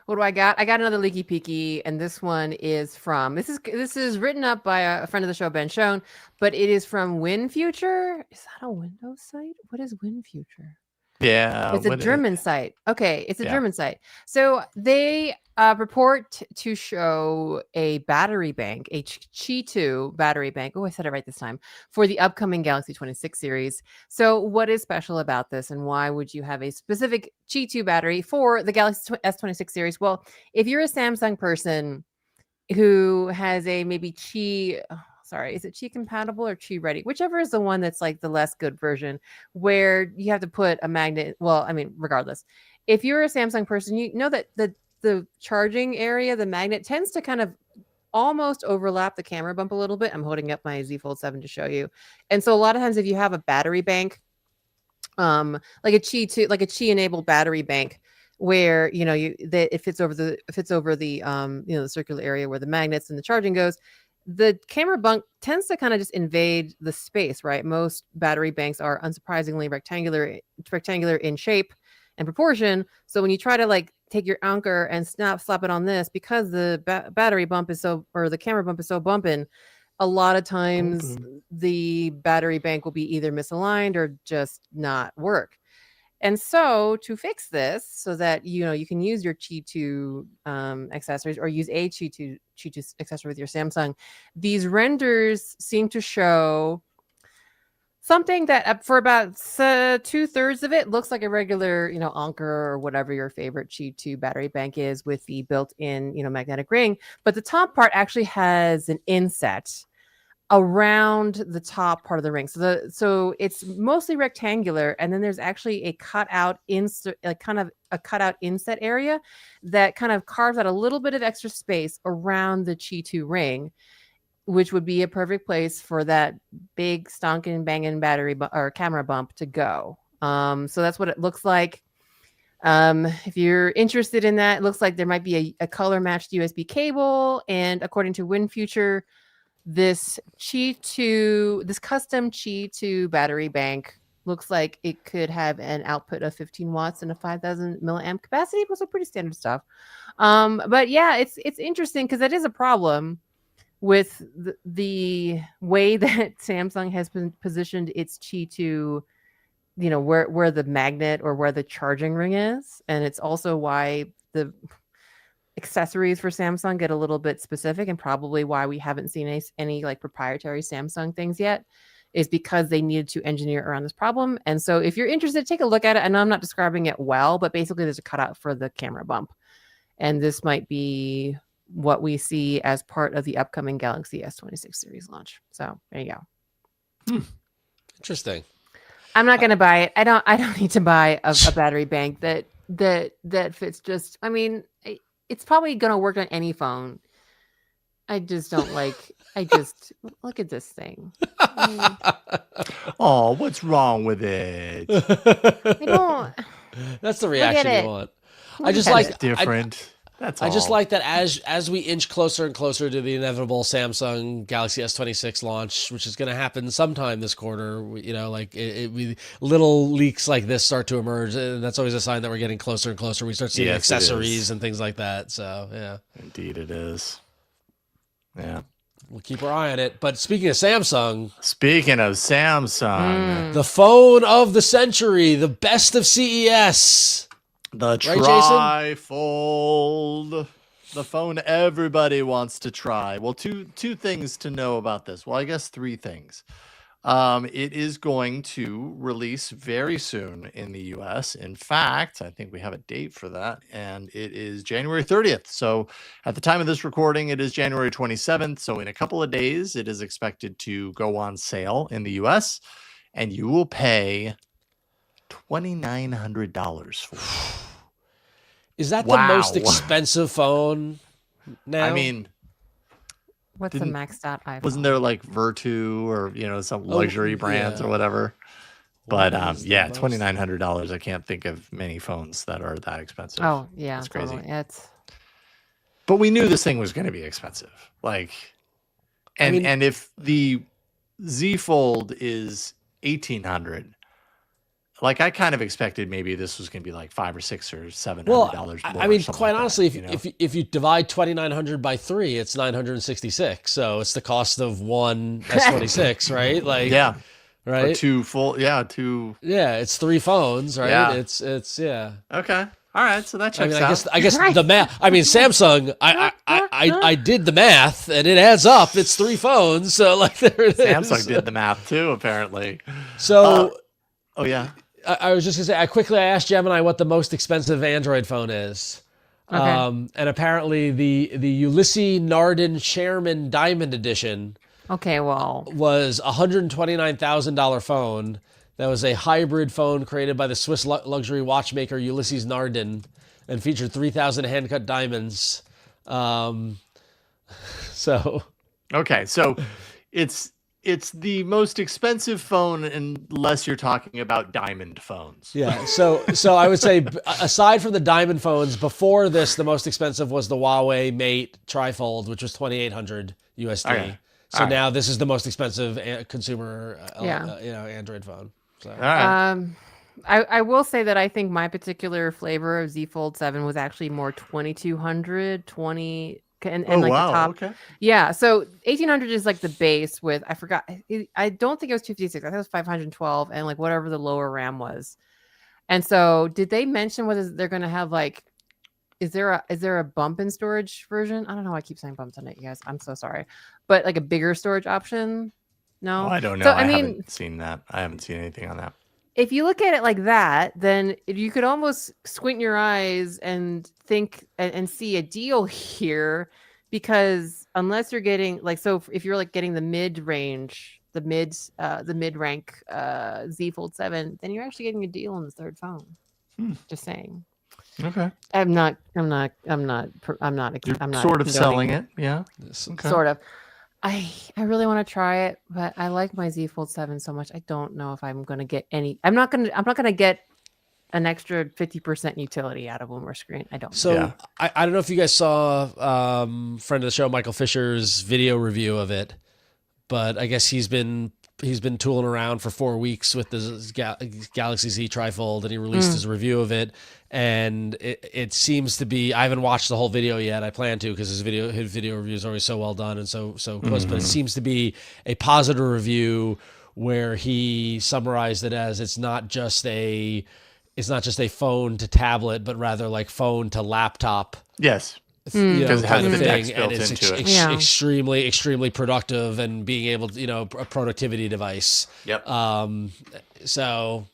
What do I got? I got another leaky peaky, and this one is from this is written up by a friend of the show, Ben Schoen, but it is from WinFuture. Is that a Windows site? What is WinFuture?
Yeah,
it's a German site. Okay, it's a German site. So they purport to show a battery bank, a Qi 2 battery bank. Oh, I said it right this time, for the upcoming Galaxy 26 series. So what is special about this, and why would you have a specific Qi 2 battery for the Galaxy S26 series? Well, if you're a Samsung person who has a maybe Qi... Sorry, is it Qi compatible or Qi ready? Whichever is the one that's like the less good version, where you have to put a magnet. Well, I mean, regardless, if you're a Samsung person, you know that the charging area, the magnet tends to kind of almost overlap the camera bump a little bit. I'm holding up my Z Fold 7 to show you. And so a lot of times if you have a battery bank, like a Qi enabled battery bank, where it fits over the the circular area where the magnets and the charging goes, the camera bump tends to kind of just invade the space, right? Most battery banks are unsurprisingly rectangular in shape and proportion. So when you try to like take your anchor and slap it on this, because the battery bump is the camera bump is so bumping, a lot of times the battery bank will be either misaligned or just not work. And so to fix this, so that you can use your Qi 2 accessories, or use a Qi 2 accessory with your Samsung, these renders seem to show something that for about 2/3 of it looks like a regular Anker or whatever your favorite Qi 2 battery bank is, with the built-in magnetic ring, but the top part actually has an inset around the top part of the ring. So it's mostly rectangular, and then there's actually a cutout inset area that kind of carves out a little bit of extra space around the Qi 2 ring, which would be a perfect place for that big stonking banging battery or camera bump to go. So that's what it looks like. If you're interested in that, it looks like there might be a color matched USB cable, and according to WinFuture, this custom Qi 2 battery bank looks like it could have an output of 15 watts and a 5,000 milliamp capacity. It was a pretty standard stuff. But yeah, it's interesting because that is a problem with the way that Samsung has been positioned its Qi 2, where the magnet or where the charging ring is. And it's also why the accessories for Samsung get a little bit specific, and probably why we haven't seen any like proprietary Samsung things yet, is because they needed to engineer around this problem. And so if you're interested, take a look at it. I know I'm not describing it well, but basically there's a cutout for the camera bump, and this might be what we see as part of the upcoming Galaxy S26 series launch. So there you go.
Interesting.
I'm not going to buy it. I don't need to buy a battery bank that fits just, I mean, it's probably going to work on any phone. I just don't like, look at this thing.
Oh, what's wrong with it?
I don't.
That's the reaction
it.
you want.
Look
I just
at
like
It's different. That's all.
I just like that as we inch closer and closer to the inevitable Samsung Galaxy S26 launch, which is going to happen sometime this quarter. Little leaks like this start to emerge, and that's always a sign that we're getting closer and closer. We start seeing
Yes, it
accessories
is.
and things like that. So yeah,
Indeed, it is. Yeah.
we'll keep our eye on it. But speaking of Samsung,
Speaking of Samsung,
the phone of the century, the best of CES.
the
Jason?
trifold, the phone everybody wants to try. Well, two things to know about this. Well, I guess three things. It is going to release very soon in the US. In fact, I think we have a date for that, and it is January 30th. So at the time of this recording, it is January 27th. So in a couple of days, it is expected to go on sale in the US, and you will pay $2,900 for it.
Is that the most
Wow.
expensive phone now?
I mean,
What's the
Didn't-
maxed out iPhone?
wasn't there like Virtu or some luxury brands
yeah.
or whatever?
What
But
is the
yeah,
most-
$2,900. I can't think of many phones that are that expensive.
Oh yeah,
That's crazy.
totally. It's
But we knew this thing was going to be expensive. And if the Z Fold is 1,800, I kind of expected maybe this was going to be like $500 or $600 or $700
Well,
more.
I mean,
or something
quite
like
honestly,
that,
if you divide 2,900 by 3, it's 966. So it's the cost of one S26, right?
yeah,
right.
or two.
Yeah, it's 3 phones, right?
Yeah.
It's yeah.
Okay, all right, so that checks
I mean,
out.
I guess the math. I mean, Samsung. I did the math, and it adds up. It's 3 phones, so there it is.
Samsung did the math too, apparently.
So
Oh yeah.
I was just gonna say, I asked Gemini what the most expensive Android phone is.
Okay.
And apparently the Ulysses Nardin Chairman Diamond Edition
okay. Well,
was a $129,000 phone. That was a hybrid phone created by the Swiss luxury watchmaker Ulysses Nardin and featured 3,000 hand-cut diamonds. So
Okay, so it's the most expensive phone unless you're talking about diamond phones.
yeah, so I would say aside from the diamond phones, before this, the most expensive was the Huawei Mate Trifold, which was $2,800 USD.
Okay.
So
All right.
now this is the most expensive consumer,
Yeah.
Android phone. So.
All right.
I will say that I think my particular flavor of Z Fold 7 was actually more 2,200, 20, and
Oh
like
wow.
the top.
Okay.
Yeah, so 1,800 is like the base with, I forgot, I don't think it was 256. I think it was 512 and like whatever the lower RAM was. And so did they mention whether they're going to have is there a bump in storage version? I don't know why I keep saying bumps on it, you guys. I'm so sorry. But like a bigger storage option? No.
Oh, I don't know.
So,
I
mean,
haven't seen that. I haven't seen anything on that.
if you look at it like that, then you could almost squint your eyes and think and see a deal here, because unless you're getting if you're getting the mid range, the mid rank Z Fold 7, then you're actually getting a deal on the third phone. Just saying.
Okay.
I'm not
You're sort of
condoning
selling it. Yeah. Okay.
Sort of. I really want to try it, but I like my Z Fold 7 so much. I don't know if I'm going to get any. I'm not going to get an extra 50% utility out of one more screen. I don't.
So
Yeah.
I don't know if you guys saw friend of the show Michael Fisher's video review of it, but I guess he's been tooling around for 4 weeks with the Galaxy Z Trifold, and he released his review of it. And it seems to be, I haven't watched the whole video yet. I plan to, because his video review is always so well done and so close. But it seems to be a positive review where he summarized it as it's not just a phone to tablet, but rather like phone to laptop.
Yes.
Because
it has
kind of
the
thing,
text
and
built
it's
into it.
Yeah.
extremely productive and being able to, a productivity device.
Yep.
So,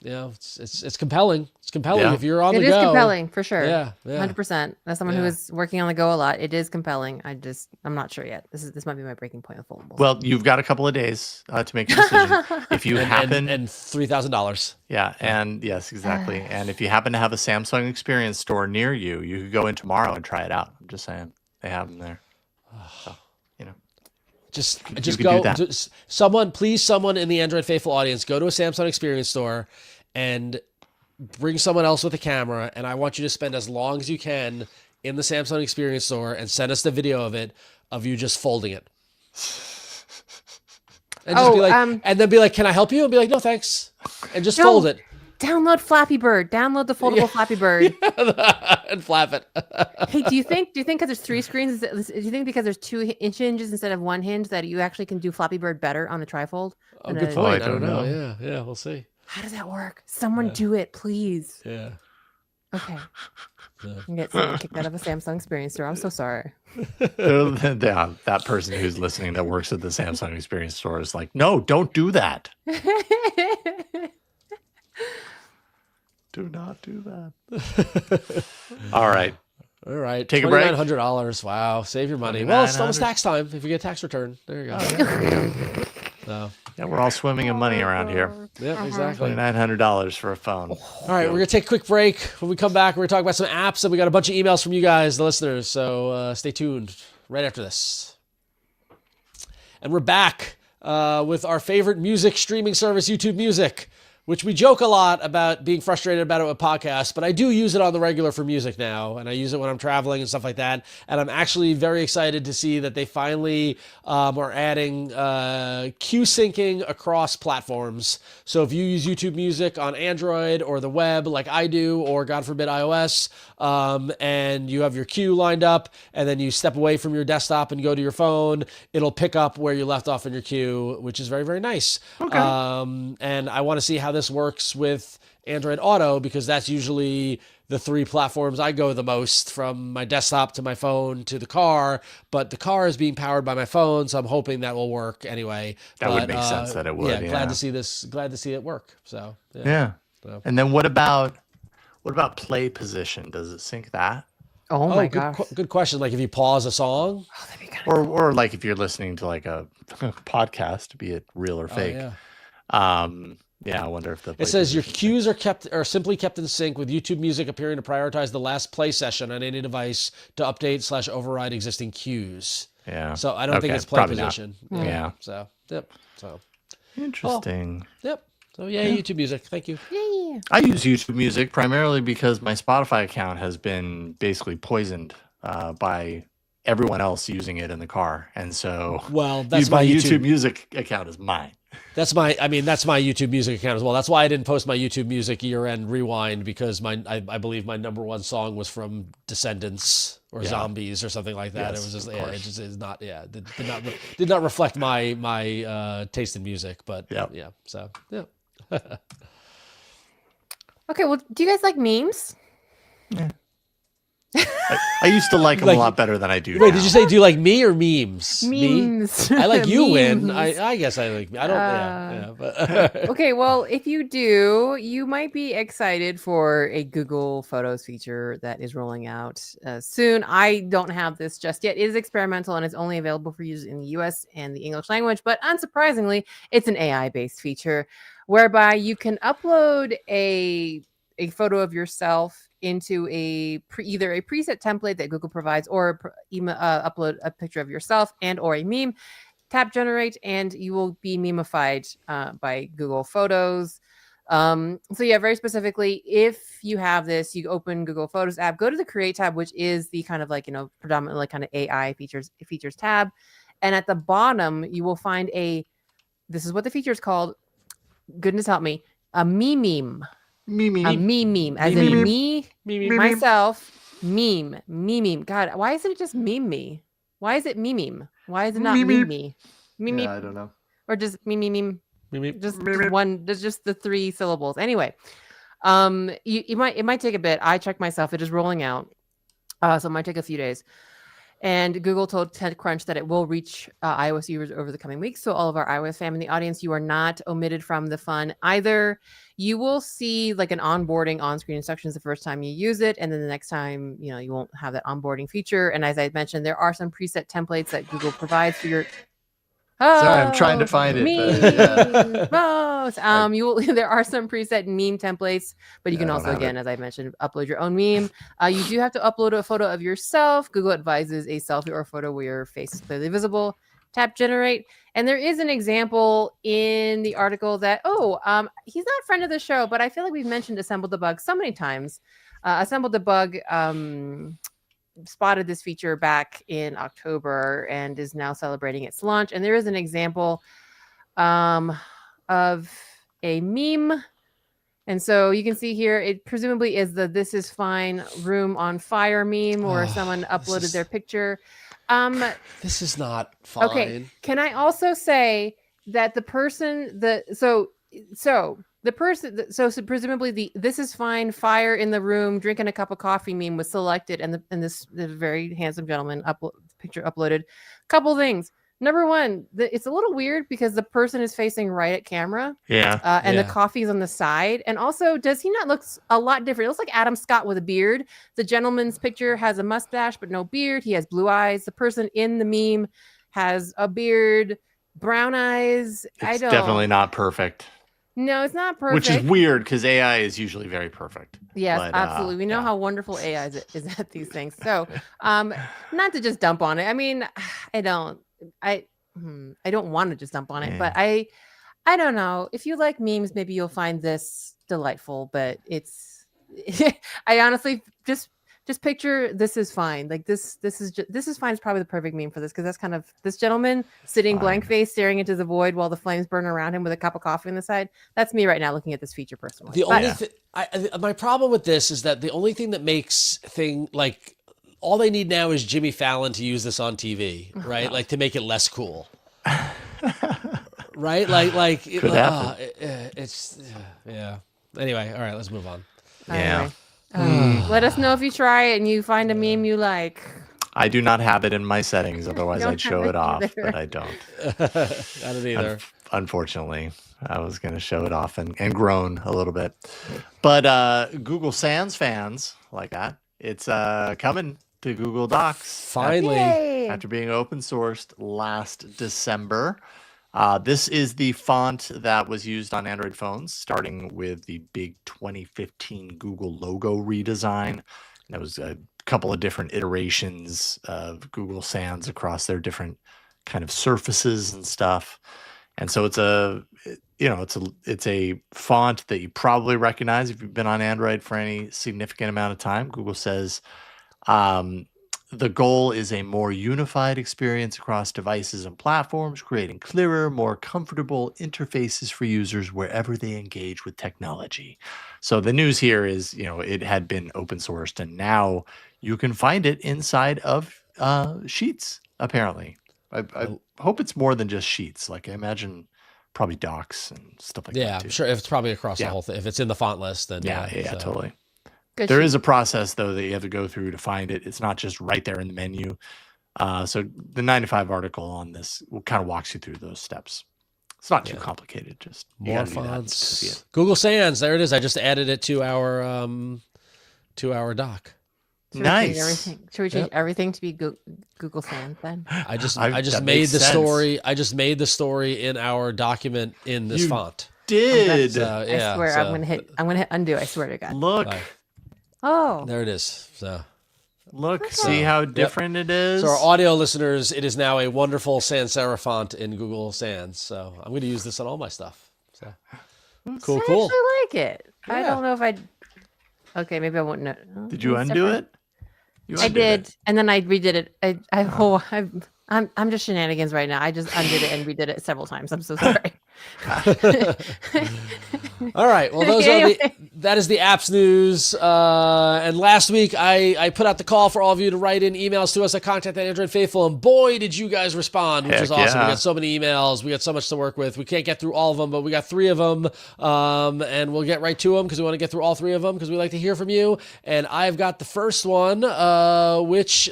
it's compelling. It's compelling
Yeah.
if you're on
It
the
is
go.
compelling for sure.
Yeah,
100%. As someone who
Yeah.
is working on the go a lot, it is compelling. I'm not sure yet. This might be my breaking point with foldables.
Well, you've got a couple of days to make a decision. If you happen,
and $3,000.
yeah, and yes, exactly. And if you happen to have a Samsung Experience store near you, you could go in tomorrow and try it out. I'm just saying, they have them there. So,
Just
You could
go.
do that.
Someone in the Android faithful audience, go to a Samsung Experience store and bring someone else with a camera. And I want you to spend as long as you can in the Samsung Experience store and send us the video of it, of you just folding it. And just be like, and then be like, can I help you? And be like, no, thanks. And just fold it.
Download Flappy Bird. Download the foldable Flappy Bird.
And flap it.
Hey, do you think because there's 3 screens, do you think because there's 2 hinges instead of 1 hinge that you actually can do Flappy Bird better on the trifold?
Oh, good point. I don't know. Yeah, we'll see.
How does that work? Someone do it, please.
Yeah.
Okay. You get someone kicked out of a Samsung Experience store. I'm so sorry.
Yeah, that person who's listening that works at the Samsung Experience store is like, no, don't do that. Do not do that. All right.
Take a break. $2,900. Wow. Save your money. Well, it's almost tax time if you get a tax return. There you go. So.
Yeah, we're all swimming in money around here.
Yeah, exactly.
$2,900 for a phone.
All right, we're going to take a quick break. When we come back, we're going to talk about some apps, and we got a bunch of emails from you guys, the listeners. So stay tuned right after this. And we're back with our favorite music streaming service, YouTube Music, which we joke a lot about being frustrated about it with podcasts, but I do use it on the regular for music now, and I use it when I'm traveling and stuff like that. And I'm actually very excited to see that they finally are adding queue syncing across platforms. So if you use YouTube Music on Android or the web like I do, or God forbid iOS, and you have your queue lined up, and then you step away from your desktop and go to your phone, it'll pick up where you left off in your queue, which is very, very nice.
Okay.
And I want to see how this works with Android Auto, because that's usually the 3 platforms I go the most, from my desktop to my phone to the car, but the car is being powered by my phone, so I'm hoping that will work anyway.
That would make sense that it would.
Yeah, glad to see it work. So
yeah. And then what about play position? Does it sync that?
Oh my gosh.
Good question. Like if you pause a song,
that'd be kind of
or like if you're listening to like a podcast, be it real or fake. Yeah, I wonder if
it says your queues are simply kept in sync, with YouTube Music appearing to prioritize the last play session on any device to update / override existing queues.
Yeah.
So I don't think it's play position.
Yeah.
So So
interesting.
Yep. So YouTube Music. Thank you.
Yeah.
I use YouTube Music primarily because my Spotify account has been basically poisoned by everyone else using it in the car, and so
that's
my YouTube Music account is mine.
That's my YouTube Music account as well. That's why I didn't post my YouTube Music year-end rewind, because I believe my number 1 song was from Descendants or Zombies or something like that.
Yes,
it was just it just is not did not reflect my taste in music, but so.
Okay, well, do you guys like memes?
Yeah. I used to like them a lot better than I do now.
Wait, did you say do you like me or memes?
Memes.
Me? I like you,
Memes.
Win. I guess I like me. I don't. But
Okay, well, if you do, you might be excited for a Google Photos feature that is rolling out soon. I don't have this just yet. It is experimental and it's only available for use in the US and the English language, but unsurprisingly, it's an AI-based feature whereby you can upload a photo of yourself into either a preset template that Google provides, or upload a picture of yourself and or a meme, tap generate, and you will be memeified by Google Photos. So very specifically, if you have this, you open Google Photos app, go to the Create tab, which is the kind of like, predominantly kind of AI features tab. And at the bottom, you will find this is what the feature is called. Goodness help me. A meme. A meme, as in me, myself, meme. God, why isn't it just me? Why is it meme? Why is it not me?
Yeah, I don't know.
Or just meme. Just one. There's just the 3 syllables. Anyway, it might take a bit. I checked myself. It is rolling out, so it might take a few days. And Google told TechCrunch that it will reach iOS users over the coming weeks. So all of our iOS fam in the audience, you are not omitted from the fun either. You will see like an onboarding on-screen instructions the first time you use it. And then the next time, you won't have that onboarding feature. And as I mentioned, there are some preset templates that Google provides for your...
Sorry, I'm trying to find it.
There are some preset meme templates, but you can also, again, as I mentioned, upload your own meme. You do have to upload a photo of yourself. Google advises a selfie or a photo where your face is clearly visible. tap generate. And there is an example in the article that, he's not a friend of the show, but I feel like we've mentioned Assemble Debug so many times. Assemble Debug spotted this feature back in October and is now celebrating its launch. And there is an example of a meme. And so you can see here, it presumably is the "This is fine, room on fire" meme, or someone uploaded their picture.
This is not fine.
Okay. Can I also say that the person presumably the "This is fine, fire in the room, drinking a cup of coffee" meme was selected, and this very handsome gentleman picture uploaded. Couple things. Number one, it's a little weird because the person is facing right at camera.
Yeah.
And the coffee is on the side. And also, does he not look a lot different? It looks like Adam Scott with a beard. The gentleman's picture has a mustache, but no beard. He has blue eyes. The person in the meme has a beard, brown eyes.
It's definitely not perfect.
No, it's not perfect.
Which is weird because AI is usually very perfect.
Yes,
but,
absolutely. We know how wonderful AI is at these things. So, not to just dump on it. I mean, I don't want to just dump on it, but I don't know. If you like memes, maybe you'll find this delightful, but it's I honestly just picture "This is fine." Like this is fine is probably the perfect meme for this, because that's kind of this gentleman sitting blank face staring into the void while the flames burn around him with a cup of coffee on the side. That's me right now looking at this feature personally.
My problem with this is that the only thing that makes all they need now is Jimmy Fallon to use this on TV, right? Like to make it less cool, right? Anyway, all right, let's move on.
Yeah.
Let us know if you try it and you find a meme you like.
I do not have it in my settings, otherwise I'd show it off, but I don't.
I don't either.
Unfortunately, I was going to show it off and groan a little bit. But Google Sans fans like that, it's coming to Google Docs.
Finally.
After being open sourced last December. This is the font that was used on Android phones, starting with the big 2015 Google logo redesign. There was a couple of different iterations of Google Sans across their different kind of surfaces and stuff. And so it's a font that you probably recognize if you've been on Android for any significant amount of time. Google says the goal is a more unified experience across devices and platforms, creating clearer, more comfortable interfaces for users wherever they engage with technology. So the news here is, it had been open sourced, and now you can find it inside of Sheets, apparently. I hope it's more than just Sheets. Like, I imagine probably Docs and stuff like that.
Yeah, I'm sure if it's probably across the whole thing. If it's in the font list, then
totally. There is a process, though, that you have to go through to find it. It's not just right there in the menu. So the 9 to 5 article on this kind of walks you through those steps. It's not too complicated. Just
more fonts. Google Sans, there it is. I just added it to our doc.
Nice.
Should we change everything to be Google Sans then?
I just made the story. I just made the story in our document in this font.
Did
I swear I'm gonna hit undo. I swear to God.
Look.
Oh,
there it is. So
look, see how different it is.
So our audio listeners, it is now a wonderful sans serif font in Google Sans. So I'm going to use this on all my stuff. So cool.
I actually like it. Yeah. I don't know if I'd. Okay, maybe I won't know.
Did you undo it?
I did, and then I redid it. I'm just shenanigans right now. I just undid it and redid it several times. I'm so sorry.
All right. Well, that is the apps news. And last week I put out the call for all of you to write in emails to us at contact@AndroidFaithful, and boy, did you guys respond, which is awesome. We got so many emails. We got so much to work with. We can't get through all of them, but we got 3 of them. And we'll get right to them because we want to get through all 3 of them because we like to hear from you. And I've got the first one, which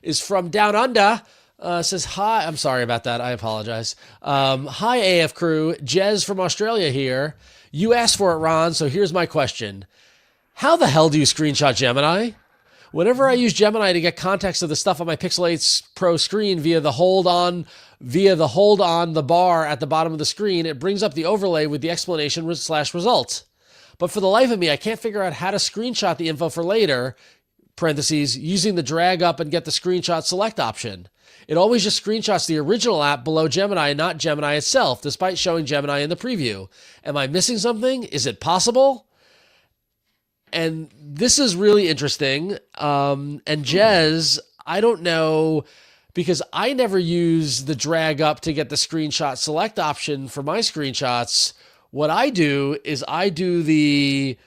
is from Down Under. Says, hi, I'm sorry about that. I apologize. Hi, AF crew. Jez from Australia here. You asked for it, Ron, so here's my question. How the hell do you screenshot Gemini? Whenever I use Gemini to get context of the stuff on my Pixel 8 Pro screen via the hold on the bar at the bottom of the screen, it brings up the overlay with the explanation / results. But for the life of me, I can't figure out how to screenshot the info for later, parentheses, using the drag up and get the screenshot select option. It always just screenshots the original app below Gemini and not Gemini itself, despite showing Gemini in the preview. Am I missing something? Is it possible? And this is really interesting. And Jez, I don't know, because I never use the drag up to get the screenshot select option for my screenshots. What I do is I do the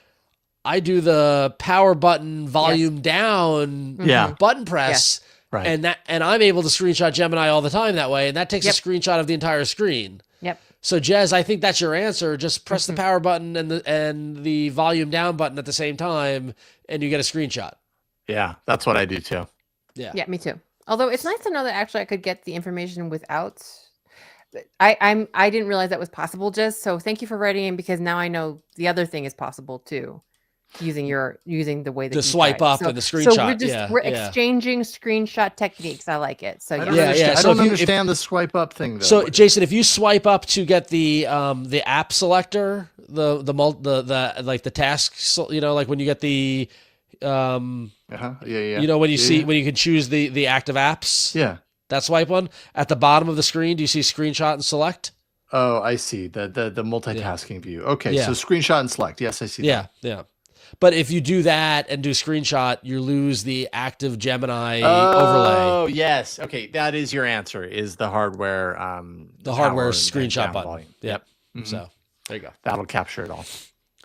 power button volume down button press.
Right.
And I'm able to screenshot Gemini all the time that way. And that takes a screenshot of the entire screen.
Yep.
So Jez, I think that's your answer. Just press the power button and the volume down button at the same time, and you get a screenshot.
Yeah, that's what I do too.
Yeah.
Yeah, me too. Although it's nice to know that actually I could get the information without. I didn't realize that was possible, Jez. So thank you for writing in, because now I know the other thing is possible too. Using the way that
The
you
swipe
tried.
up and the screenshot.
So we're exchanging screenshot techniques. I like it. So
I
yeah.
don't understand the swipe up thing though.
So Jason, if you swipe up to get the app selector, the tasks, like when you get the when you can choose the active apps. That swipe one at the bottom of the screen. Do you see screenshot and select?
Oh, I see the multitasking view. Okay, so screenshot and select. Yes, I see.
Yeah. But if you do that and do screenshot, you lose the active Gemini overlay.
Oh, yes. Okay, that is your answer. Is the hardware
screenshot button.
Volume.
Yep. So there you go.
That'll capture it all.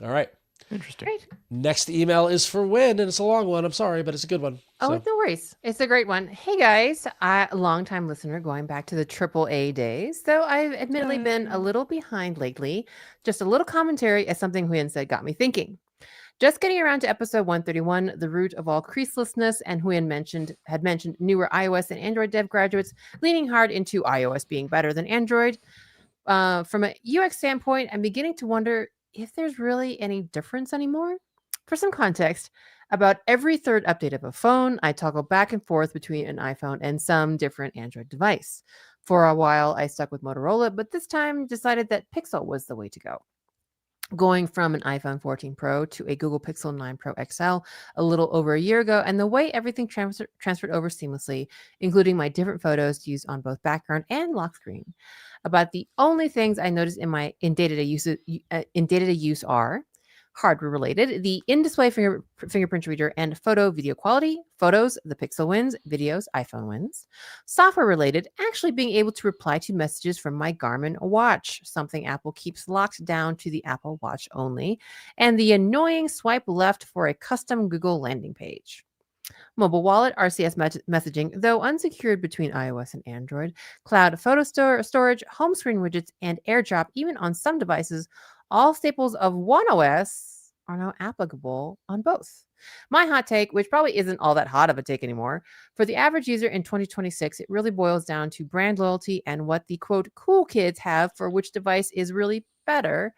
All right.
Interesting.
Great.
Next email is for Huyen, and it's a long one. I'm sorry, but it's a good one.
Oh, no worries. It's a great one. Hey guys, a long-time listener going back to the AAA days, though I've admittedly been a little behind lately. Just a little commentary, as something Huyen said got me thinking. Just getting around to episode 131, the root of all creaselessness, and Huyen had mentioned newer iOS and Android dev graduates leaning hard into iOS being better than Android. From a UX standpoint, I'm beginning to wonder if there's really any difference anymore. For some context, about every third update of a phone, I toggle back and forth between an iPhone and some different Android device. For a while, I stuck with Motorola, but this time decided that Pixel was the way to go. Going from an iPhone 14 Pro to a Google Pixel 9 Pro XL a little over a year ago, and the way everything transferred over seamlessly, including my different photos used on both background and lock screen. About the only things I noticed in day-to-day use are hardware related, the in-display fingerprint reader and photo video quality. Photos, the Pixel wins. Videos, iPhone wins. Software related, actually being able to reply to messages from my Garmin watch, something Apple keeps locked down to the Apple Watch only, and the annoying swipe left for a custom Google landing page. Mobile wallet, RCS messaging, though unsecured between iOS and Android, cloud photo storage, home screen widgets, and AirDrop, even on some devices, all staples of One OS are now applicable on both. My hot take, which probably isn't all that hot of a take anymore, for the average user in 2026, it really boils down to brand loyalty and what the, quote, cool kids have for which device is really better,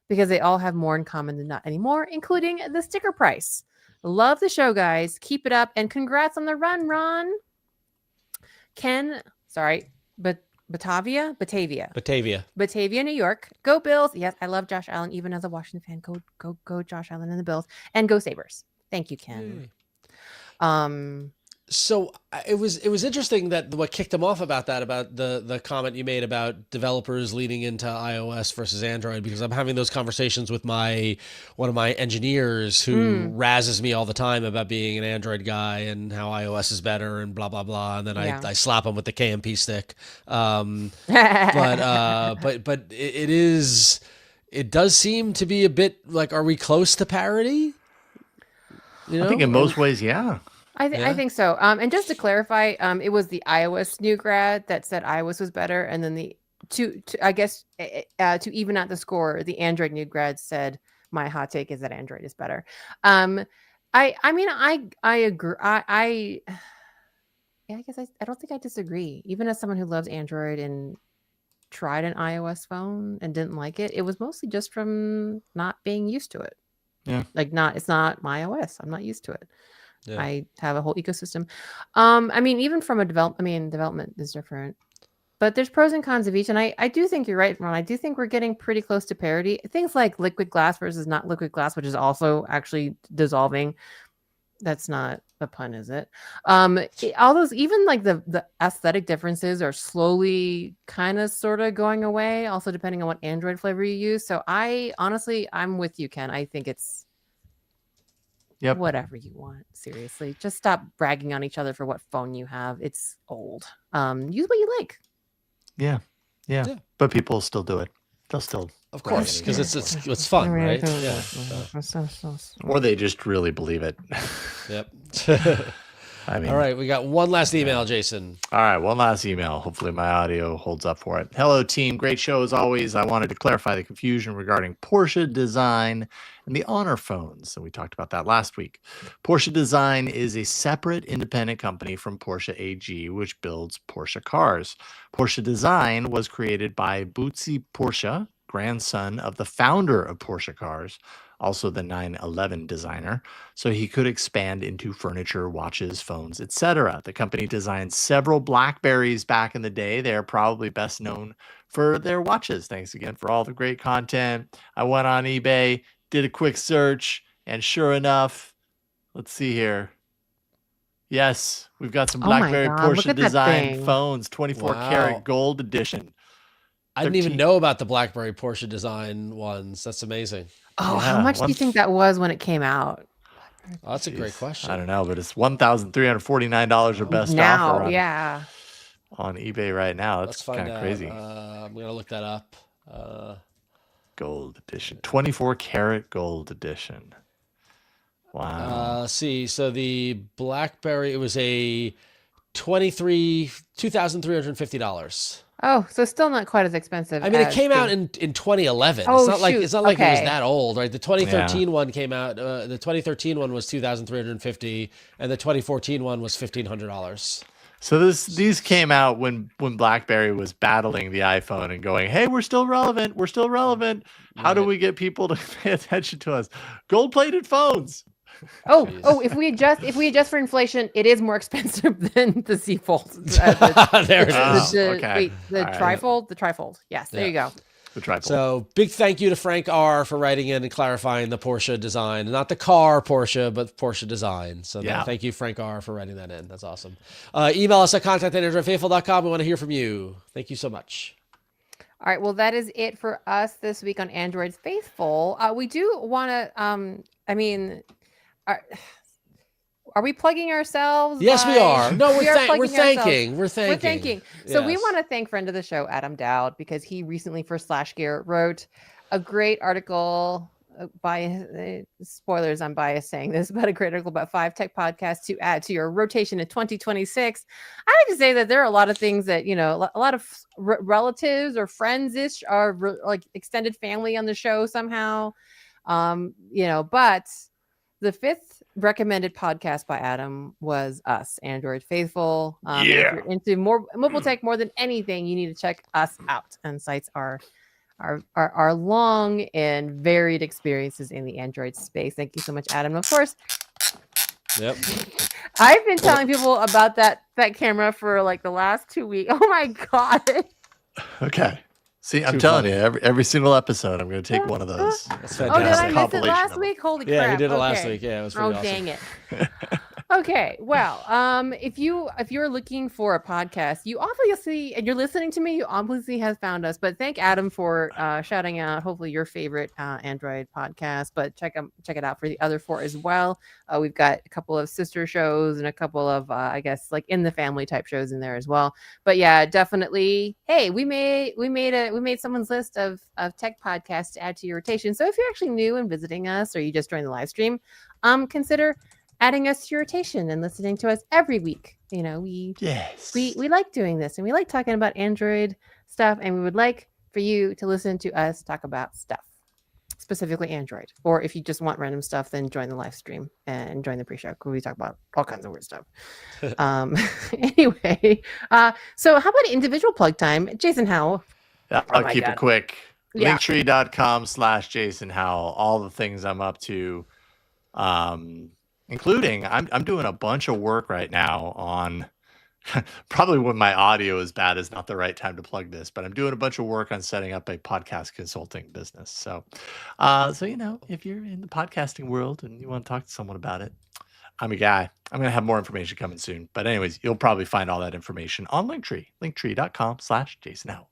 because they all have more in common than not anymore, including the sticker price. Love the show, guys. Keep it up, and congrats on the run, Ron. Batavia, New York. Go Bills. Yes, I love Josh Allen, even as a Washington fan. Go Josh Allen and the Bills, and go Sabres. Thank you, Ken.
So it was interesting that what kicked him off about the comment you made about developers leaning into iOS versus Android, because I'm having those conversations with one of my engineers who razzes me all the time about being an Android guy and how iOS is better and blah blah blah, and then I slap him with the KMP stick. But it does seem to be a bit like, are we close to parity?
I think in most ways, yeah.
I think so. And just to clarify, it was the iOS new grad that said iOS was better, and then to even out the score, the Android new grad said my hot take is that Android is better. I agree. I guess I don't think I disagree. Even as someone who loves Android and tried an iOS phone and didn't like it, it was mostly just from not being used to it.
Yeah,
it's not my OS. I'm not used to it.
Yeah.
I have a whole ecosystem. Even from a development is different, but there's pros and cons of each. And I do think you're right, Ron. I do think we're getting pretty close to parity. Things like liquid glass versus not liquid glass, which is also actually dissolving. That's not a pun, is it? All those, even like the aesthetic differences are slowly kind of sort of going away, also depending on what Android flavor you use. So I'm with you, Ken. I think it's whatever you want. Seriously, just stop bragging on each other for what phone you have. It's old. Use what you like.
Yeah. But people still do it. They'll still,
of course, because it's fun, right? Yeah.
Or they just really believe it.
Yep.
I mean,
all right, we got one last email, Jason.
All right, one last email. Hopefully my audio holds up for it. Hello, team. Great show as always. I wanted to clarify the confusion regarding Porsche Design and the Honor phones. So we talked about that last week. Porsche Design is a separate independent company from Porsche AG, which builds Porsche cars. Porsche Design was created by Butzi Porsche, grandson of the founder of Porsche cars, also the 911 designer, so he could expand into furniture, watches, phones, etc. The company designed several Blackberries back in the day. They are probably best known for their watches. Thanks again for all the great content. I went on eBay, did a quick search, and sure enough, let's see here. Yes, we've got some Blackberry Porsche design phones, 24 karat gold edition.
I didn't even know about the Blackberry Porsche design ones. That's amazing.
Oh, how much do you think that was when it came out?
Oh, that's a great question.
I don't know, but it's $1,349 or best offer on eBay right now. That's kind of crazy.
I'm going to look that up.
Gold edition. 24 karat gold edition. Wow.
Let's see. So the Blackberry, it was a $2,350.
Oh, so still not quite as expensive.
I mean, it came out in 2011.
Oh,
it's not like it was that old, right? The 2013 one came out. The 2013 one was $2,350, and the 2014 one was $1,500.
So these came out when BlackBerry was battling the iPhone and going, "Hey, we're still relevant. We're still relevant. How do we get people to pay attention to us? Gold-plated phones."
If we adjust for inflation, it is more expensive than the Z Fold.
There it is.
Trifold. The Trifold. Yes, there you go.
The Trifold.
So big thank you to Frank R for writing in and clarifying the Porsche design, not the car Porsche, but Porsche design. So thank you, Frank R, for writing that in. That's awesome. Email us at contact@androidfaithful.com. We want to hear from you. Thank you so much.
All right. Well, that is it for us this week on Android Faithful. We do want to. Are we plugging ourselves?
Yes, we are. No, we're thanking.
So we want to thank friend of the show, Adam Dowd, because he recently for Slash Gear wrote a great article by spoilers. I'm biased saying this, but a great article about 5 tech podcasts to add to your rotation in 2026. I like to say that there are a lot of things that, a lot of relatives or friends-ish are like extended family on the show somehow. But the 5th recommended podcast by Adam was us, Android Faithful. If you're into more mobile tech more than anything, you need to check us out. And sites are long and varied experiences in the Android space. Thank you so much, Adam. Of course.
Yep.
I've been telling people about that camera for like the last 2 weeks. Oh my God.
Okay. See, I'm telling you, every single episode, I'm going to take one of those.
That's fantastic.
Oh, did I miss it last week? Holy crap.
Yeah, we did it last week. Yeah, it was pretty awesome.
Dang it. Okay, well, if you're looking for a podcast, you obviously, and you're listening to me, you obviously have found us. But thank Adam for shouting out, hopefully your favorite Android podcast. But check it out for the other 4 as well. We've got a couple of sister shows and a couple of I guess like in the family type shows in there as well. But yeah, definitely. Hey, we made someone's list of tech podcasts to add to your rotation. So if you're actually new and visiting us, or you just joined the live stream, consider adding us to your rotation and listening to us every week. We like doing this, and we like talking about Android stuff, and we would like for you to listen to us talk about stuff, specifically Android. Or if you just want random stuff, then join the live stream and join the pre-show, because we talk about all kinds of weird stuff. Anyway, so how about individual plug time? Jason Howell.
I'll keep it quick. Linktree.com/Jason Howell. All the things I'm up to. Including I'm doing a bunch of work right now on probably when my audio is bad is not the right time to plug this, but I'm doing a bunch of work on setting up a podcast consulting business. So if you're in the podcasting world and you want to talk to someone about it, I'm a guy. I'm going to have more information coming soon. But anyways, you'll probably find all that information on Linktree, linktree.com/Jason Howell.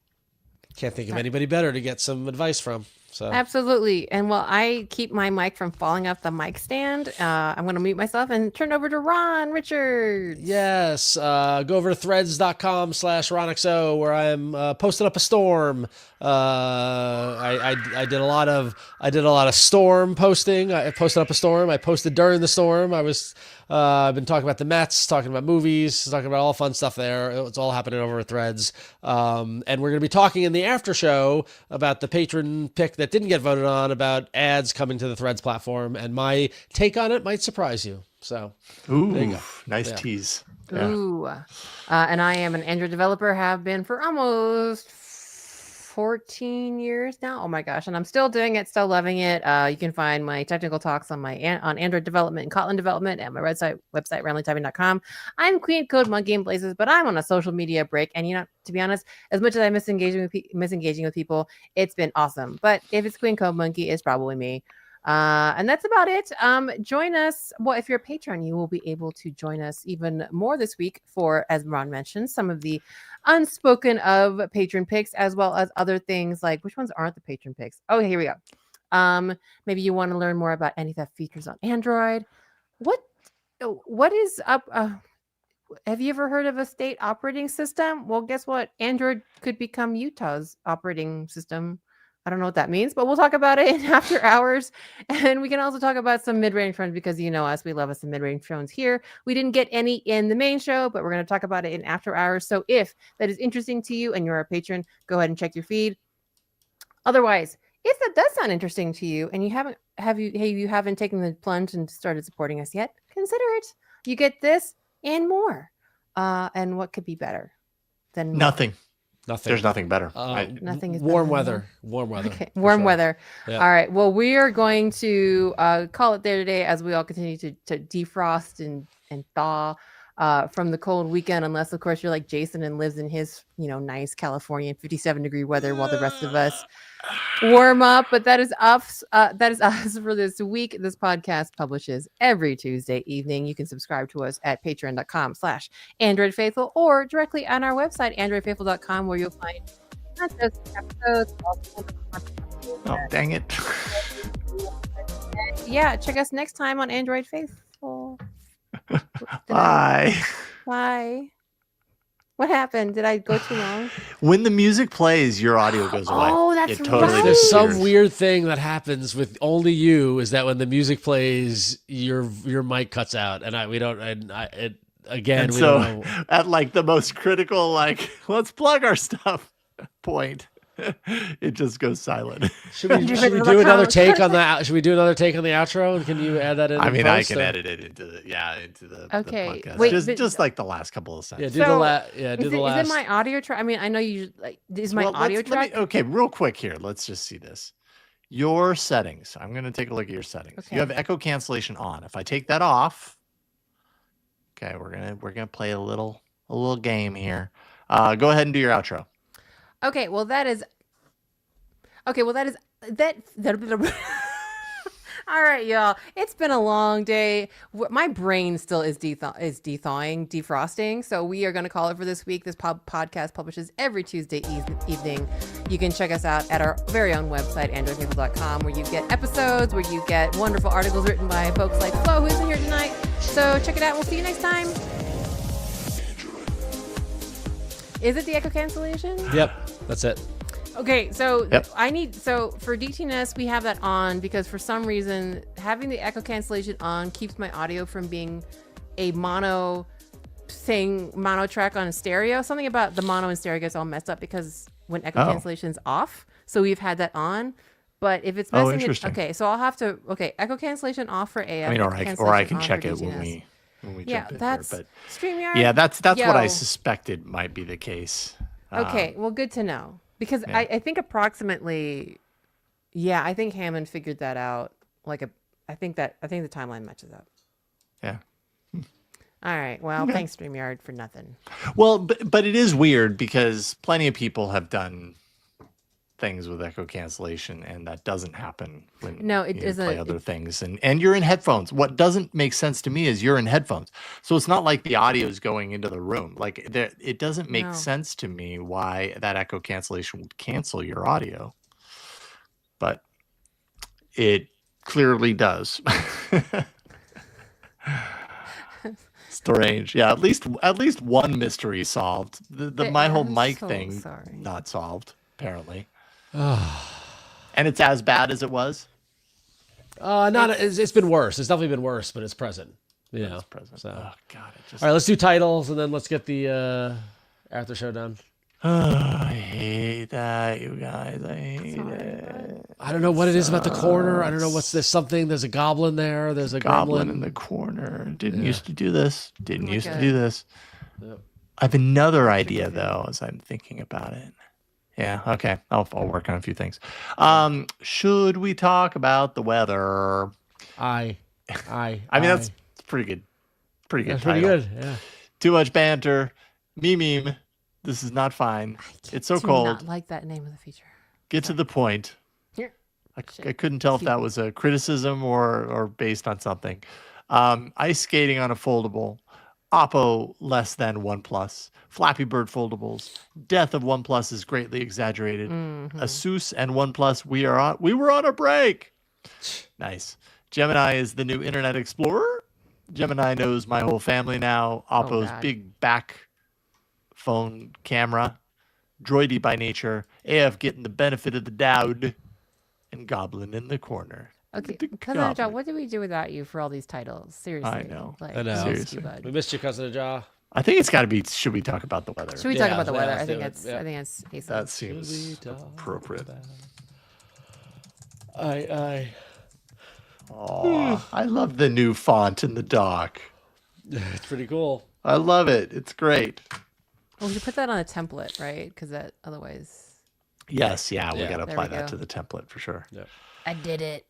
Can't think of anybody better to get some advice from. So
Absolutely. And while I keep my mic from falling off the mic stand, I'm going to mute myself and turn over to Ron Richards.
yes, go over to threads.com/RonXO where I'm posting up a storm. I did a lot of storm posting. I posted up a storm. I posted during the storm. I've been talking about the Mets, talking about movies, talking about all fun stuff there. It's all happening over at Threads. And we're going to be talking in the after show about the patron pick that didn't get voted on, about ads coming to the Threads platform. And my take on it might surprise you. So
Ooh,
there you go.
nice
Yeah.
tease. Yeah.
Ooh. And I am an Android developer, have been for almost 14 years now. Oh my gosh. And I'm still doing it, still loving it. You can find my technical talks on on Android development and Kotlin development at my website randomlytyping.com. I'm Queen Code Monkey in places, but I'm on a social media break. And to be honest, as much as I miss engaging with people, it's been awesome. But if it's Queen Code Monkey, it's probably me. And that's about it. Join us. Well, if you're a patron, you will be able to join us even more this week for, as Ron mentioned, some of the unspoken of patron picks, as well as other things like which ones aren't the patron picks. Oh, here we go. Maybe you want to learn more about any theft features on Android. What is up? Have you ever heard of a state operating system? Well, guess what? Android could become Utah's operating system. I don't know what that means, but we'll talk about it in after hours. And we can also talk about some mid-range phones because you know us, we love us some mid-range phones here. We didn't get any in the main show, but we're going to talk about it in after hours. So if that is interesting to you and you're a patron, go ahead and check your feed. Otherwise, if that does sound interesting to you and you haven't taken the plunge and started supporting us yet, consider it. You get this and more. And what could be better than more?
Nothing.
Nothing.
There's nothing better.
Nothing is
warm
better than
weather. Warm weather.
Okay, warm
sure.
weather.
Yeah.
All right. Well, we are going to call it there today as we all continue to defrost and thaw from the cold weekend, unless of course you're like Jason and lives in his nice Californian 57-degree weather while the rest of us warm up. But that is us. That is us for this week. This podcast publishes every Tuesday evening. You can subscribe to us at patreon.com/AndroidFaithful or directly on our website androidfaithful.com, where you'll find not just episodes, but also
Oh, dang it.
yeah, check us next time on Android Faithful.
Bye.
Bye. What happened? Did I go too long?
When the music plays, your audio goes away.
Oh, that's
it totally
right.
There's some
disappears.
weird thing that happens with only you, is that when the music plays, your mic cuts out, and we don't
And
we
so
don't know.
at like the most critical, let's plug our stuff point, it just goes silent.
Should we do another take on the? Should we do another take on the outro? And can you add that in?
I mean, I
post,
can
or?
edit it into the
Okay,
podcast.
wait,
just like the last couple of
Yeah,
sentences.
do
So,
the last.
Is it my audio track? I mean, I know you is my
Well,
audio
let me-
track?
okay, real quick here. Let's just see this. Your settings. I'm going to take a look at your settings.
Okay.
You have echo cancellation on. If I take that off, okay, we're gonna play a little game here. Go ahead and do your outro.
Okay, well that is all right, y'all. It's been a long day. My brain still is defrosting. So we are going to call it for this week. This podcast publishes every Tuesday evening. You can check us out at our very own website, androidfaithful.com, where you get episodes, where you get wonderful articles written by folks like Flo, who's in here tonight. So check it out. We'll see you next time. Is it the echo cancellation?
Yep, that's it.
Okay, so
Yep.
for DTNS we have that on because for some reason having the echo cancellation on keeps my audio from being a mono track on stereo. Something about the mono and stereo gets all messed up because when echo cancellation's off. So we've had that on. But if it's messing
interesting.
okay, so I'll have to echo cancellation off for AF.
I mean, or I
cancellation
can
on
check
for
it when
DTNS.
we
Yeah,
jump in
that's
here. But
StreamYard.
yeah, that's what I
Yo.
suspected might be the case.
Okay, well, good to know because
yeah.
I think approximately, I think Hammond figured that out. I think the timeline matches up.
Yeah.
All right. Well,
Okay.
thanks StreamYard for nothing.
Well, but it is weird because plenty of people have done things with echo cancellation, and that doesn't happen when
No, it
you
isn't.
play other things. And you're in headphones. What doesn't make sense to me is you're in headphones. So it's not like the audio is going into the room. Like it doesn't make
No.
sense to me why that echo cancellation would cancel your audio. But it clearly does. Strange. Yeah, at least one mystery solved. My whole
I'm
mic
so
thing
sorry.
not solved, apparently. And it's as bad as it was.
It's been worse. It's definitely been worse, but it's present. Yeah,
It's present.
So.
Oh God!
All right, let's do titles and then let's get the after show done.
I hate that, you guys. I hate
Sorry,
it.
I don't know what it is about the corner. I don't know what's there's something. There's a goblin there. There's a
Goblin
gremlin
in the corner. Didn't used to do this. Didn't
Like
used to
a-
do this.
Yep.
I have another idea though, as I'm thinking about it. Yeah. Okay. I'll work on a few things. Should we talk about the weather?
I
mean, that's pretty good. Pretty good.
That's pretty
title.
good. Yeah.
Too much banter. Meme. This is not fine. It's so
Do
cold.
not like that name of the feature.
Get to the point.
Here.
I
Shit.
couldn't tell if that was a criticism or based on something. Ice skating on a foldable. Oppo less than OnePlus. Flappy Bird foldables. Death of OnePlus is greatly exaggerated. Asus and OnePlus, we were on a break. Nice. Gemini is the new Internet Explorer. Gemini knows my whole family now. Oppo's
God.
big back phone camera. Droidy by nature. AF getting the benefit of the doubt. And Goblin in the corner.
Okay,
The
Cousin John,
Goblin.
what do we do without you for all these titles? Seriously.
I know.
Like,
I know.
we miss you,
Seriously.
bud.
We missed you, cousin Jaw.
I think it's got to be. Should we talk about the weather?
Should we talk
Yeah,
about the
yeah,
weather?
let's
I think
do it.
it's
Yeah.
I think it's decent.
That seems appropriate. Oh, I love the new font in the dock.
It's pretty cool.
I love it. It's great.
Well, we should put that on a template, right? Because that otherwise.
Yes, we
Yeah.
got to
There
apply
we
that
go.
to the template for sure.
I did it.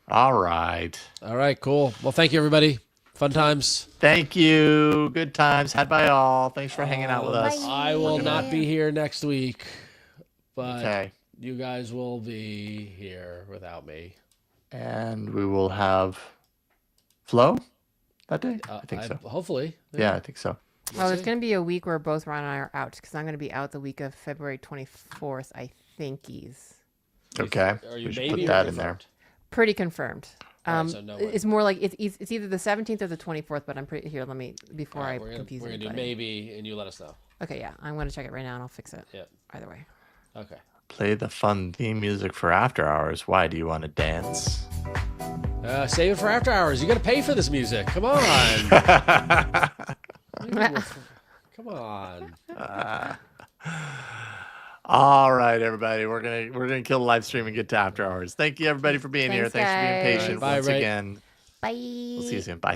All right.
All right, cool. Well, thank you, everybody. Fun times.
Thank you. Good times had by all. Thanks for hanging out with us.
I will not be here next week, but
Okay.
you guys will be here without me.
And we will have Flo that day? I think so.
Hopefully.
Yeah, I think so.
Well, there's going to be a week where both Ron and I are out because I'm going to be out the week of February 24th, I think he's.
Okay.
Are you
We should
maybe
put
or
that in there.
confirmed?
Pretty confirmed.
All right, so no one.
It's more like it's either the 17th or the 24th, but I'm pretty here. Let me before
All right,
I
we're
confuse
gonna do
anybody.
maybe, and you let us know.
Okay, yeah, I'm going to check it right now and I'll fix it.
Yeah.
Either way.
Okay.
Play the fun theme music for after hours. Why do you want to dance?
Save it for after hours. You got to pay for this music. Come on. Come on.
All right, everybody. We're gonna kill the live stream and get to after hours. Thank you, everybody, for being here.
Thanks,
Thanks for being
guys.
patient
Bye,
once
Ray.
again.
Bye.
We'll see you soon. Bye.